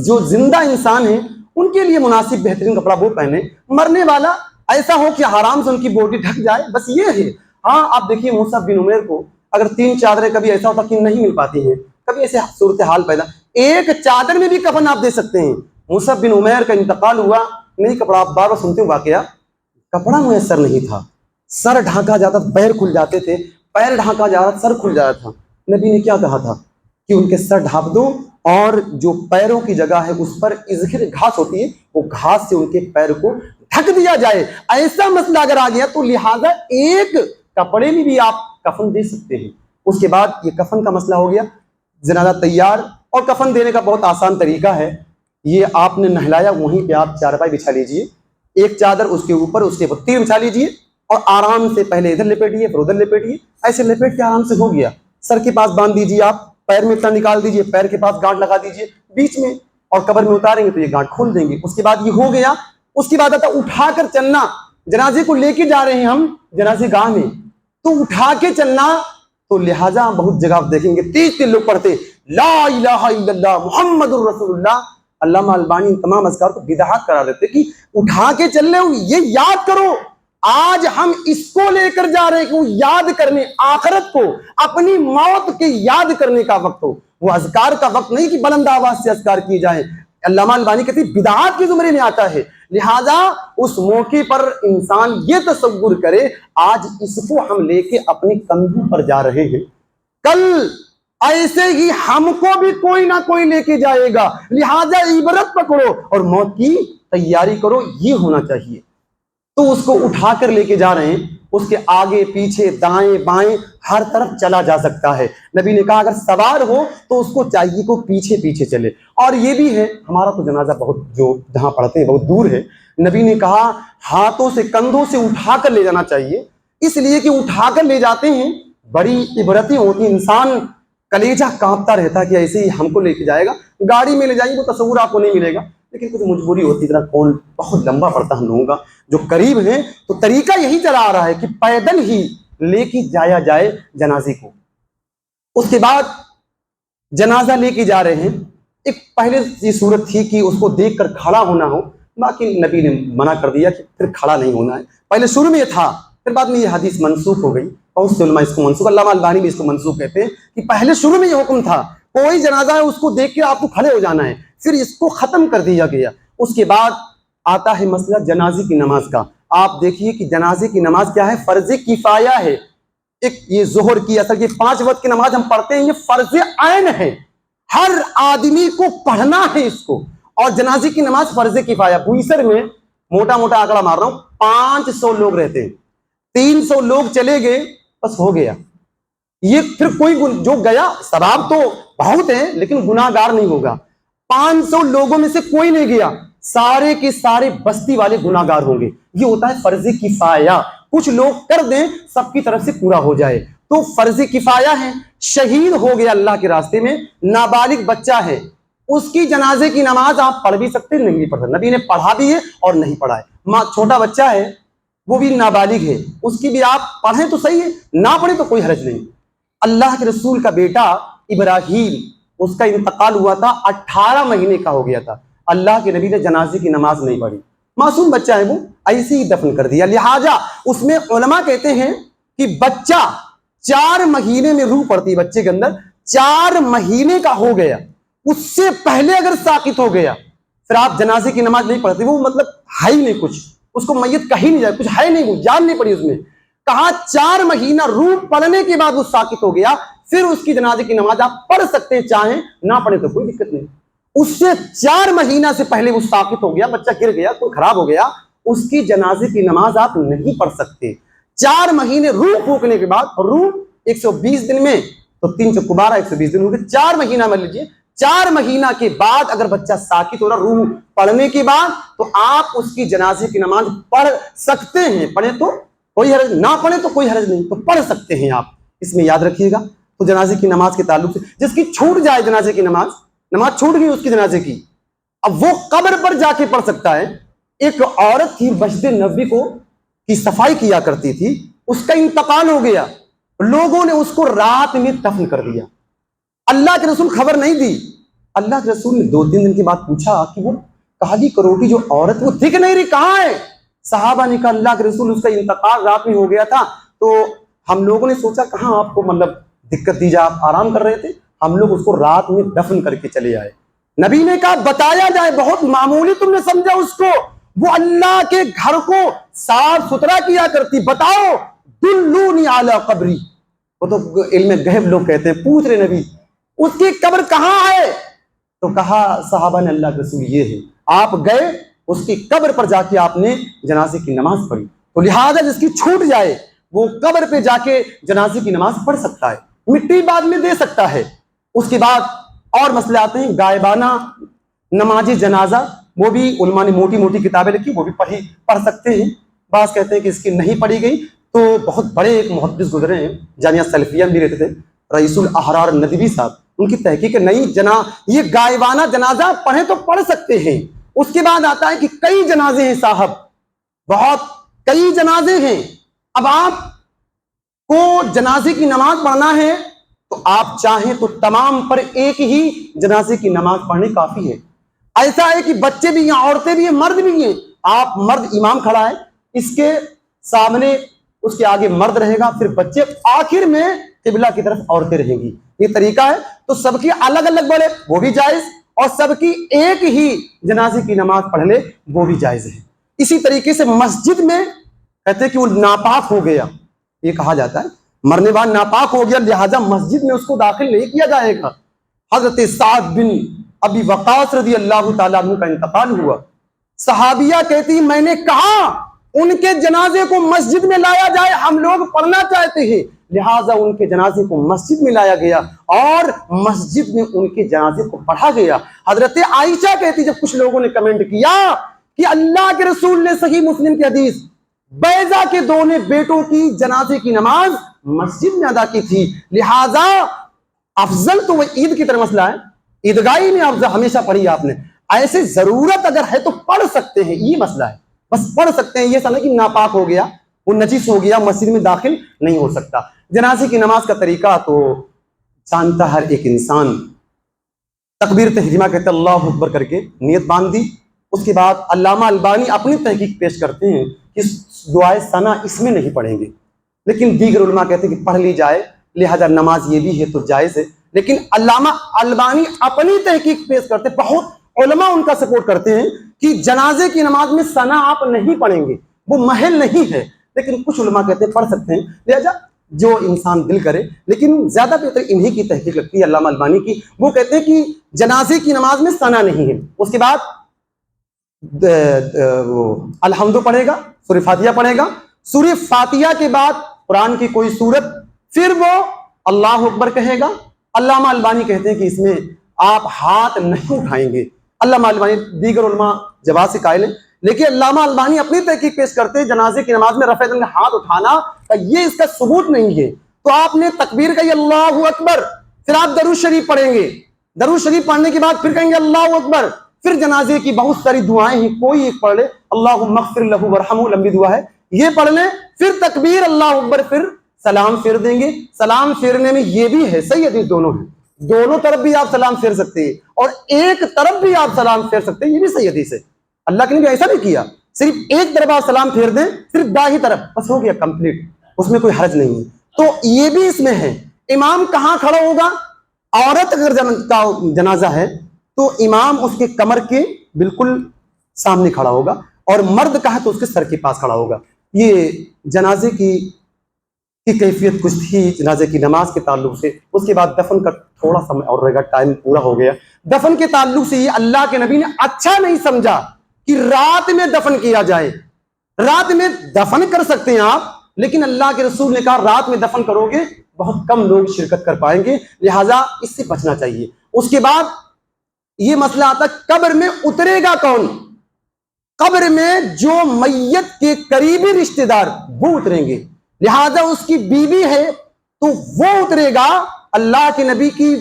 جو زندہ انسان ہیں ان کے لیے مناسب بہترین کپڑا وہ پہنے, مرنے والا ایسا ہو کہ حرام سے ان کی باڈی ڈھک جائے, بس یہ ہے. ہاں آپ دیکھیے مصعب بن عمیر کو اگر 3 چادریں, کبھی ایسا ہوتا کہ نہیں مل پاتی ہیں, کبھی ایسے صورتحال پیدا, ایک چادر میں بھی کفن آپ دے سکتے ہیں. مصعب بن عمیر کا انتقال ہوا, نہیں کپڑا, آپ بار بار سنتے ہو واقعہ, کپڑا میسر نہیں تھا, سر ڈھانکا جاتا, پیر کھل جاتے تھے, پیر ڈھانکا جا رہا, سر کھل جاتا تھا. نبی نے کیا کہا تھا کہ ان کے سر ڈھانپ دو, اور جو پیروں کی جگہ ہے اس پر ازخر گھاس ہوتی ہے, وہ گھاس سے ان کے پیر کو ڈھک دیا جائے. ایسا مسئلہ اگر آ گیا تو لہٰذا ایک کپڑے میں بھی آپ کفن دے سکتے ہیں. اس کے بعد یہ کفن کا مسئلہ ہو گیا, جنازہ تیار, اور کفن دینے کا بہت آسان طریقہ ہے. یہ آپ نے نہلایا, وہیں پہ آپ چارپائی بچھا لیجئے, ایک چادر اس کے اوپر, اس کے اوپر 3 بچھا لیجئے, اور آرام سے پہلے ادھر لپیٹیے پھر ادھر لپیٹیے, ایسے لپیٹ کے آرام سے ہو گیا. سر کے پاس باندھ دیجیے, آپ پیر میں اتنا نکال دیجیے, پیر کے پاس گانٹ لگا دیجیے بیچ میں, اور قبر میں اتاریں گے تو یہ گانٹ کھول دیں گے. اس کے بعد یہ ہو گیا. اس کے بعد آتا اٹھا کر چلنا, جنازے کو لے کے جا رہے ہیں ہم جنازے گاہ میں, تو اٹھا کے چلنا. تو لہٰذا بہت جگہ آپ دیکھیں گے 30 لوگ پڑھتے لا الہ الا اللہ محمد الرسول اللہ. علامہ البانی تمام اذکار کو بدعت قرار دیتے کہ اٹھا کے چل رہے ہو, یہ یاد کرو آج ہم اس کو لے کر جا رہے ہیں کہ وہ یاد کرنے, آخرت کو, اپنی موت کے یاد کرنے کا وقت ہو. وہ اذکار کا وقت نہیں کہ بلند آواز سے اذکار کیے جائیں. علامہ البانی کہتے ہیں بدعات کے زمرے میں آتا ہے. لہذا اس موقع پر انسان یہ تصور کرے آج اس کو ہم لے کے اپنی کندھوں پر جا رہے ہیں, کل ایسے ہی ہم کو بھی کوئی نہ کوئی لے کے جائے گا. لہذا عبرت پکڑو اور موت کی تیاری کرو, یہ ہونا چاہیے. تو اس کو اٹھا کر لے کے جا رہے ہیں, اس کے آگے پیچھے دائیں بائیں ہر طرف چلا جا سکتا ہے۔ نبی نے کہا اگر سوار ہو تو اس کو چاہیے کہ پیچھے پیچھے چلے۔ اور یہ بھی ہے، ہمارا تو جنازہ بہت جو جہاں پڑھتے ہیں بہت دور ہے، نبی نے کہا ہاتھوں سے کندھوں سے اٹھا کر لے جانا چاہیے، اس لیے کہ اٹھا کر لے جاتے ہیں بڑی عبرتیں ہوتی ہیں، انسان کلیجہ کانپتا رہتا ہے کہ ایسے ہی ہم کو لے کے جائے گا، گاڑی میں لے جائیں گے تو تصور آپ کو نہیں ملے گا، لیکن کچھ مجبوری ہوتی ہے، کون بہت لمبا پڑتا ہم لوگوں کا جو قریب ہیں، تو طریقہ یہی چلا آ رہا ہے کہ پیدل ہی لے کے جایا جائے جنازے کو۔ اس کے بعد جنازہ لے کے جا رہے ہیں، ایک پہلے یہ صورت تھی کہ اس کو دیکھ کر کھڑا ہونا ہو، باقی نبی نے منع کر دیا کہ پھر کھڑا نہیں ہونا ہے، پہلے شروع میں یہ تھا، پھر بعد میں یہ حدیث منسوخ ہو گئی، بہت سے علماء اس کو منسوخ، علامہ البانی بھی اس کو منسوخ کہتے ہیں کہ پہلے شروع میں یہ حکم تھا کوئی جنازہ ہے اس کو دیکھ کے آپ کو کھڑے ہو جانا ہے، پھر اس کو ختم کر دیا گیا۔ اس کے بعد آتا ہے مسئلہ جنازے کی نماز کا۔ آپ دیکھیے کہ جنازے کی نماز کیا ہے، فرض کفایہ ہے۔ ایک یہ ظہر کی اصل یہ 5 وقت کی نماز ہم پڑھتے ہیں، یہ فرض عین ہے، ہر آدمی کو پڑھنا ہے اس کو۔ اور جنازے کی نماز فرض کفایہ، بوئیسر میں موٹا موٹا آنکڑا مار رہا ہوں 500 لوگ رہتے ہیں، 300 لوگ چلے گئے بس ہو گیا، یہ پھر کوئی جو گیا ثواب تو بہت ہے لیکن گناہگار نہیں ہوگا۔ 500 لوگوں میں سے کوئی نہیں گیا، سارے کے سارے بستی والے گناہگار ہوں گے۔ یہ ہوتا ہے فرض کفایہ، کچھ لوگ کر دیں سب کی طرف سے پورا ہو جائے، تو فرض کفایہ ہے۔ شہید ہو گیا اللہ کے راستے میں، نابالغ بچہ ہے، اس کی جنازے کی نماز آپ پڑھ بھی سکتے نہیں بھی پڑھ سکتے، نبی نے پڑھا بھی ہے اور نہیں پڑھا ہے۔ چھوٹا بچہ ہے وہ بھی نابالغ ہے، اس کی بھی آپ پڑھیں تو صحیح ہے، نہ پڑھیں تو کوئی حرج نہیں۔ اللہ کے رسول کا بیٹا ابراہیم، اس کا انتقال ہوا تھا، 18 مہینے کا ہو گیا تھا، اللہ کے نبی نے جنازے کی نماز نہیں پڑھی، معصوم بچہ ہے وہ، ایسے ہی دفن کر دیا۔ لہٰذا اس میں علماء کہتے ہیں کہ بچہ 4 مہینے میں روح پڑتی ہے بچے کے اندر، 4 مہینے کا ہو گیا، اس سے پہلے اگر ساقط ہو گیا پھر آپ جنازے کی نماز نہیں پڑھتے، وہ مطلب ہے ہی نہیں کچھ، اس کو میت کہیں نہیں جائے، کچھ ہے نہیں، وہ جان نہیں پڑی اس میں۔ کہا 4 مہینہ روح پڑنے کے بعد وہ ساقط ہو گیا، پھر اس کی جنازے کی نماز آپ پڑھ سکتے ہیں، چاہیں نہ پڑھیں تو کوئی دقت نہیں۔ اس سے 4 مہینہ سے پہلے وہ ساقط ہو گیا، بچہ گر گیا، کوئی خراب ہو گیا، اس کی جنازے کی نماز آپ نہیں پڑھ سکتے۔ 4 مہینے روح پھونکنے کے بعد، اور روح 120 دن میں تو 3 چوک 12 120 دن ہو گئے، 4 مہینہ مان لیجیے، 4 مہینہ کے بعد اگر بچہ ساقط ہو رہا روح پڑھنے کے بعد، تو آپ اس کی جنازے کی نماز پڑھ سکتے ہیں، پڑھیں تو کوئی حرج، نہ پڑھیں تو کوئی حرج نہیں، تو پڑھ سکتے ہیں آپ، اس میں یاد رکھیے گا۔ تو جنازے کی نماز کے تعلق سے جس کی چھوٹ جائے جنازے کی نماز چھوٹ گئی اس کی جنازے کی، اب وہ قبر پر جا کے پڑھ سکتا ہے۔ ایک عورت تھی مسجد نبوی کی صفائی کیا کرتی تھی، اس کا انتقال ہو گیا، لوگوں نے اس کو رات میں دفن کر دیا، اللہ کے رسول خبر نہیں دی۔ اللہ کے رسول نے 2-3 دن کے بعد پوچھا کہ وہ کالی کروٹی جو عورت وہ دکھ نہیں رہی کہاں ہے؟ صحابہ نے کہا اللہ کے رسول اس کا انتقال رات میں ہو گیا تھا، تو ہم لوگوں نے سوچا کہاں آپ کو مطلب دقت دی جائے، آپ آرام کر رہے تھے، ہم لوگ اس کو رات میں دفن کر کے چلے آئے۔ نبی نے کہا بتایا جائے، بہت معمولی تم نے سمجھا اس کو، وہ اللہ کے گھر کو صاف ستھرا کیا کرتی، بتاؤ دلونی علی قبری، وہ تو علم غیب لوگ کہتے ہیں، پوچھ رہے نبی اس کی قبر کہاں ہے؟ تو کہا صحابہ نے اللہ کے رسول یہ ہے، آپ گئے اس کی قبر پر جا کے آپ نے جنازے کی نماز پڑھی، تو لہٰذا جس کی چھوٹ جائے وہ قبر پہ جا کے جنازے کی نماز پڑھ سکتا ہے، مٹی بعد میں دے سکتا ہے۔ اس کے بعد اور مسئلے آتے ہیں، غائبانہ نماز جنازہ، وہ بھی علماء نے موٹی موٹی کتابیں لکھی، وہ بھی پڑھ سکتے ہیں، بعض کہتے ہیں کہ اس کی نہیں پڑھی گئی، تو بہت بڑے ایک محدث گزرے ہیں، جامعہ سلفیہ میں بھی رہتے تھے، رئیس الاحرار ندوی صاحب، ان کی تحقیق نہیں یہ غائبانہ جنازہ پڑھیں تو پڑھ سکتے ہیں۔ اس کے بعد آتا ہے کہ کئی جنازے ہیں صاحب، بہت کئی جنازے ہیں، اب آپ کو جنازے کی نماز پڑھنا ہے تو آپ چاہیں تو تمام پر ایک ہی جنازے کی نماز پڑھنے کافی ہے۔ ایسا ہے کہ بچے بھی ہیں، عورتیں بھی ہیں، مرد بھی ہیں، آپ مرد امام کھڑا ہے، اس کے سامنے اس کے آگے مرد رہے گا، پھر بچے، آخر میں قبلہ کی طرف عورتیں رہیں گی، یہ طریقہ ہے۔ تو سب کی الگ الگ پڑھے وہ بھی جائز، اور سب کی ایک ہی جنازے کی نماز پڑھ لے وہ بھی جائز ہے۔ اسی طریقے سے مسجد میں کہتے ہیں کہ وہ ناپاک ہو گیا، یہ کہا جاتا ہے مرنے بعد ناپاک ہو گیا، لہذا مسجد میں اس کو داخل نہیں کیا جائے گا۔ حضرت سعد بن ابی وقاص رضی اللہ تعالیٰ عنہ کا انتقال ہوا، صحابیہ کہتی میں نے کہا ان کے جنازے کو مسجد میں لایا جائے، ہم لوگ پڑھنا چاہتے ہیں، لہٰذا ان کے جنازے کو مسجد میں لایا گیا اور مسجد میں ان کے جنازے کو پڑھا گیا۔ حضرت عائشہ کہتی، جب کچھ لوگوں نے کمنٹ کیا کہ اللہ کے رسول نے صحیح مسلم کی حدیث بیضہ کے دونوں بیٹوں کی جنازے کی نماز مسجد میں ادا کی تھی، لہٰذا افضل تو وہ عید کی طرح مسئلہ ہے، عیدگاہی میں افضل ہمیشہ پڑھی آپ نے، ایسے ضرورت اگر ہے تو پڑھ سکتے ہیں، یہ مسئلہ ہے، بس پڑھ سکتے ہیں، یہ سمجھ کہ ناپاک ہو گیا، وہ نجس ہو گیا، مسجد میں داخل نہیں ہو سکتا۔ جنازے کی نماز کا طریقہ تو جانتا ہر ایک انسان، تکبیر تحریمہ کہتے ہیں اللہ اکبر کر کے نیت باندھ دی، اس کے بعد علامہ البانی اپنی تحقیق پیش کرتے ہیں کہ دعائے ثنا اس میں نہیں پڑھیں گے، لیکن دیگر علماء کہتے ہیں کہ پڑھ لی جائے، لہذا نماز یہ بھی ہے تو جائز ہے، لیکن علامہ البانی اپنی تحقیق پیش کرتے، بہت علماء ان کا سپورٹ کرتے ہیں کہ جنازے کی نماز میں ثنا آپ نہیں پڑھیں گے، وہ محل نہیں ہے، لیکن کچھ علماء کہتے ہیں پڑھ سکتے ہیں، لہذا جو انسان دل کرے، لیکن زیادہ بہتر انہی کی تحقیق لگتی ہے علامہ البانی کی، وہ کہتے ہیں کہ جنازے کی نماز میں ثنا نہیں ہے، اس کے بعد الحمد پڑھے گا، سورہ فاتحہ پڑھے گا، سورہ فاتحہ کے بعد قرآن کی کوئی سورت، پھر وہ اللہ اکبر کہے گا۔ علامہ البانی کہتے ہیں کہ اس میں آپ ہاتھ نہیں اٹھائیں گے، علامہ البانی دیگر علماء جواز سے قائل ہیں، لیکن علامہ البانی اپنی تحقیق پیش کرتے ہیں جنازے کی نماز میں رفع یدین ہاتھ اٹھانا یہ اس کا ثبوت نہیں ہے، تو آپ نے تکبیر کہی اللہ اکبر، پھر آپ درود شریف پڑھیں گے، درود شریف پڑھنے کے بعد پھر کہیں گے اللہ اکبر، پھر جنازے کی بہت ساری دعائیں ہیں، کوئی ایک پڑھ لے، اللہم اغفر لہ ورحمہ، لمبی دعا ہے، یہ پڑھ لیں، پھر تکبیر اللہ اکبر، پھر سلام پھیر دیں گے۔ سلام پھیرنے میں یہ بھی ہے، صحیح حدیث دونوں ہیں، دونوں طرف بھی آپ سلام پھیر سکتے ہیں اور ایک طرف بھی آپ سلام پھیر سکتے ہیں، یہ بھی صحیح حدیث ہے، اللہ کے نبی ایسا نہیں کیا، صرف ایک طرف آپ سلام پھیر دیں، صرف داہنی طرف، بس ہو گیا کمپلیٹ، اس میں کوئی حرج نہیں ہے۔ تو یہ بھی اس میں ہے، امام کہاں کھڑا ہوگا؟ عورت اگر جنازہ ہے تو امام اس کے کمر کے بالکل سامنے کھڑا ہوگا، اور مرد کا ہے تو اس کے سر کے پاس کھڑا ہوگا۔ یہ جنازے کی کیفیت کچھ تھی جنازے کی نماز کے تعلق سے۔ اس کے بعد دفن کا تھوڑا سا اور رہے گا، ٹائم پورا ہو گیا۔ دفن کے تعلق سے یہ اللہ کے نبی نے اچھا نہیں سمجھا کہ رات میں دفن کیا جائے، رات میں دفن کر سکتے ہیں آپ، لیکن اللہ کے رسول نے کہا رات میں دفن کرو گے بہت کم لوگ شرکت کر پائیں گے، لہٰذا اس سے بچنا چاہیے۔ اس کے بعد یہ مسئلہ آتا ہے قبر میں اترے گا کون؟ قبر میں جو میت کے قریبی رشتہ دار وہ اتریں گے، لہذا اس کی بیوی ہے تو وہ اترے گا۔ اللہ کے نبی کی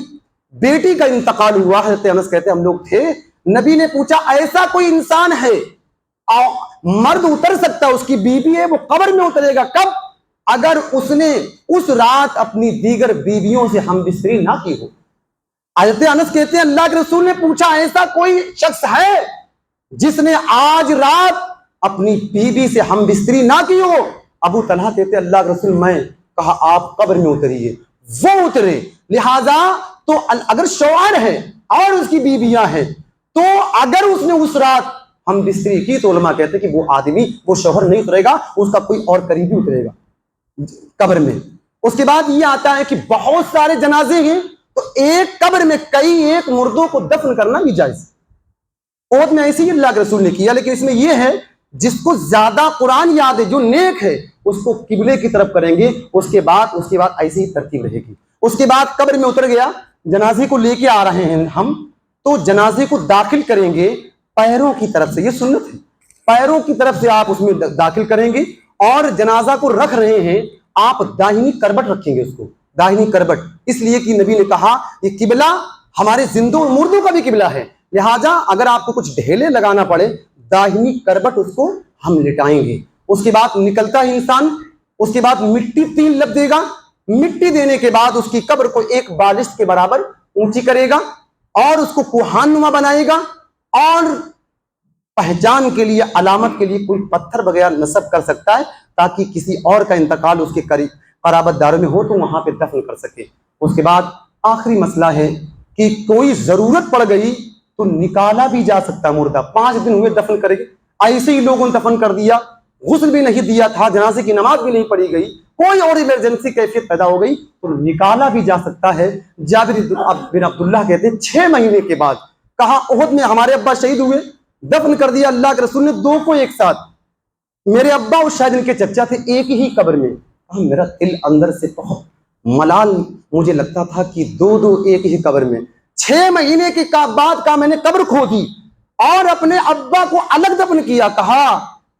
بیٹی کا انتقال ہوا، حضرت انس کہتے ہیں ہم لوگ تھے، نبی نے پوچھا ایسا کوئی انسان ہے مرد اتر سکتا، اس کی بیوی ہے وہ قبر میں اترے گا، کب؟ اگر اس نے اس رات اپنی دیگر بیویوں سے ہم بستری نہ کی ہو۔ حضرت انس کہتے ہیں اللہ کے رسول نے پوچھا ایسا کوئی شخص ہے جس نے آج رات اپنی بیوی سے ہم بستری نہ کی ہو؟ ابو طلحہ کہتے ہیں اللہ کے رسول میں کہا آپ قبر میں اتریے، وہ اترے۔ لہذا تو اگر شوہر ہے اور اس کی بیویاں ہیں تو اگر اس نے اس رات ہم بستری کی تو علماء کہتے ہیں کہ وہ آدمی، وہ شوہر نہیں اترے گا، اس کا کوئی اور قریبی اترے گا قبر میں۔ اس کے بعد یہ آتا ہے کہ بہت سارے جنازے ہیں تو ایک قبر میں ایک مردوں کو دفن کرنا بھی جائز۔ عہد میں ایسے ہی اللہ کے رسول نے کیا، لیکن اس میں یہ ہے جس کو زیادہ قرآن یاد ہے، جو نیک ہے، اس کو قبلے کی طرف کریں گے، اس کے بعد ایسی ہی ترتیب رہے گی۔ اس کے بعد قبر میں اتر گیا، جنازے کو لے کے آ رہے ہیں ہم، تو جنازے کو داخل کریں گے پیروں کی طرف سے، یہ سنت ہے، پیروں کی طرف سے آپ اس میں داخل کریں گے، اور جنازہ کو رکھ رہے ہیں آپ داہنی کربٹ رکھیں گے، اس کو داہنی کربٹ، اس لیے کہ نبی نے کہا یہ قبلہ ہمارے زندوں اور مردوں کا بھی قبلہ ہے، لہٰذا اگر آپ کو کچھ ڈھیلے لگانا پڑے داہنی کربٹ اس کو ہم لٹائیں گے۔ اس کے بعد نکلتا ہے انسان، اس کے بعد مٹی 3 لب دے گا، مٹی دینے کے بعد اس کی قبر کو ایک بالشت کے برابر اونچی کرے گا اور اس کو کوہان نما بنائے گا، اور پہچان کے لیے، علامت کے لیے کوئی پتھر وغیرہ نصب کر سکتا ہے تاکہ کسی اور کا انتقال اس کے قرابت داروں میں ہو تو وہاں پہ دفن کر سکے۔ اس کے بعد آخری مسئلہ ہے کہ کوئی ضرورت پڑ گئی تو نکالا بھی جا سکتا مردہ، 5 دن ہوئے دفن کرے گے، ایسے ہی لوگوں نے دفن کر دیا، غسل بھی نہیں دیا تھا، جنازے کی نماز بھی نہیں پڑھی گئی، کوئی اور ایمرجنسی کیفیت پیدا ہو گئی تو نکالا بھی جا سکتا ہے۔ جابر بن عبداللہ کہتے ہیں 6 مہینے کے بعد، کہا احد میں ہمارے ابا شہید ہوئے، دفن کر دیا اللہ کے رسول نے 2 کو ایک ساتھ، میرے ابا اور شاید ان کے چچا تھے ایک ہی قبر میں. میرا دل اندر سے بہت ملال، مجھے لگتا تھا کہ دو ایک ہی قبر میں. 6 مہینے کے بعد کا میں نے قبر کھودی اور اپنے ابا کو الگ دفن کیا. کہا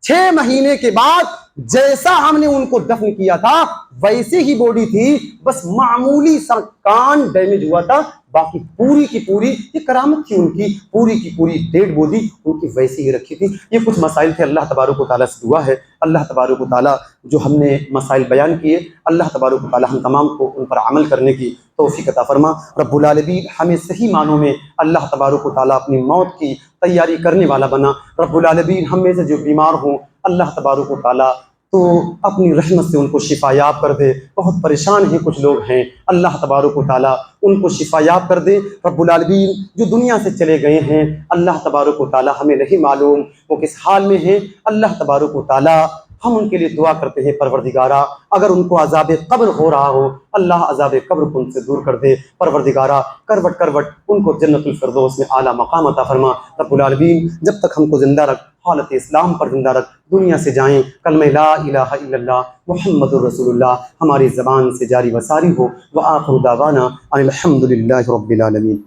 6 مہینے کے بعد جیسا ہم نے ان کو دفن کیا تھا ویسے ہی باڈی تھی، بس معمولی سا کان ڈیمیج ہوا تھا، باقی پوری کی پوری، یہ کرامت تھی ان کی، پوری کی پوری ڈیڈ باڈی ان کی ویسی ہی رکھی تھی. یہ کچھ مسائل تھے. اللہ تبارک و تعالیٰ سے دعا ہے اللہ تبارک و تعالیٰ جو ہم نے مسائل بیان کیے، اللہ تبارک و تعالیٰ ہم تمام کو ان پر عمل کرنے کی توفیق عطا فرما. رب العالمین ہمیں صحیح معنوں میں اللہ تبارک و تعالیٰ اپنی موت کی تیاری کرنے والا بنا. رب العالمین ہم میں سے جو بیمار ہوں اللہ تبارک و تعالیٰ تو اپنی رحمت سے ان کو شفا یاب کر دے. بہت پریشان ہیں کچھ لوگ ہیں، اللہ تبارک و تعالیٰ ان کو شفا یاب کر دے. رب العالمین جو دنیا سے چلے گئے ہیں اللہ تبارک و تعالیٰ ہمیں نہیں معلوم وہ کس حال میں ہیں. اللہ تبارک و تعالیٰ ہم ان کے لیے دعا کرتے ہیں پروردگارہ اگر ان کو عذاب قبر ہو رہا ہو اللہ عذاب قبر کو ان سے دور کر دے. پروردگارہ کروٹ کروٹ ان کو جنت الفردوس میں اعلیٰ مقام عطا فرما. رب العالمین جب تک ہم کو زندہ رکھ، حالت اسلام پر زندہ رکھ، دنیا سے جائیں کلمہ لا الہ الا اللہ محمد الرسول اللہ ہماری زبان سے جاری و ساری ہو. وآخر دعوانا ان الحمد للہ رب العالمین.